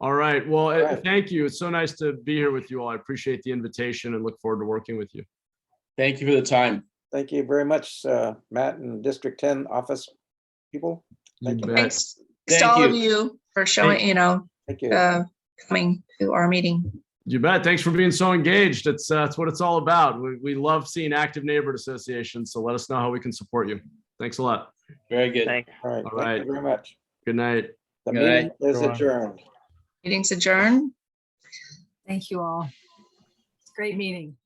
All right. Well, thank you. It's so nice to be here with you all. I appreciate the invitation and look forward to working with you. Thank you for the time. Thank you very much, Matt and District 10 office people. Thank you. Thanks to all of you for showing, Thank you. Coming to our meeting. You bet. Thanks for being so engaged. That's what it's all about. We love seeing active neighborhood associations. So let us know how we can support you. Thanks a lot. Very good. All right. Thank you very much. Good night. The meeting is adjourned. Meeting's adjourned. Thank you all. It's a great meeting.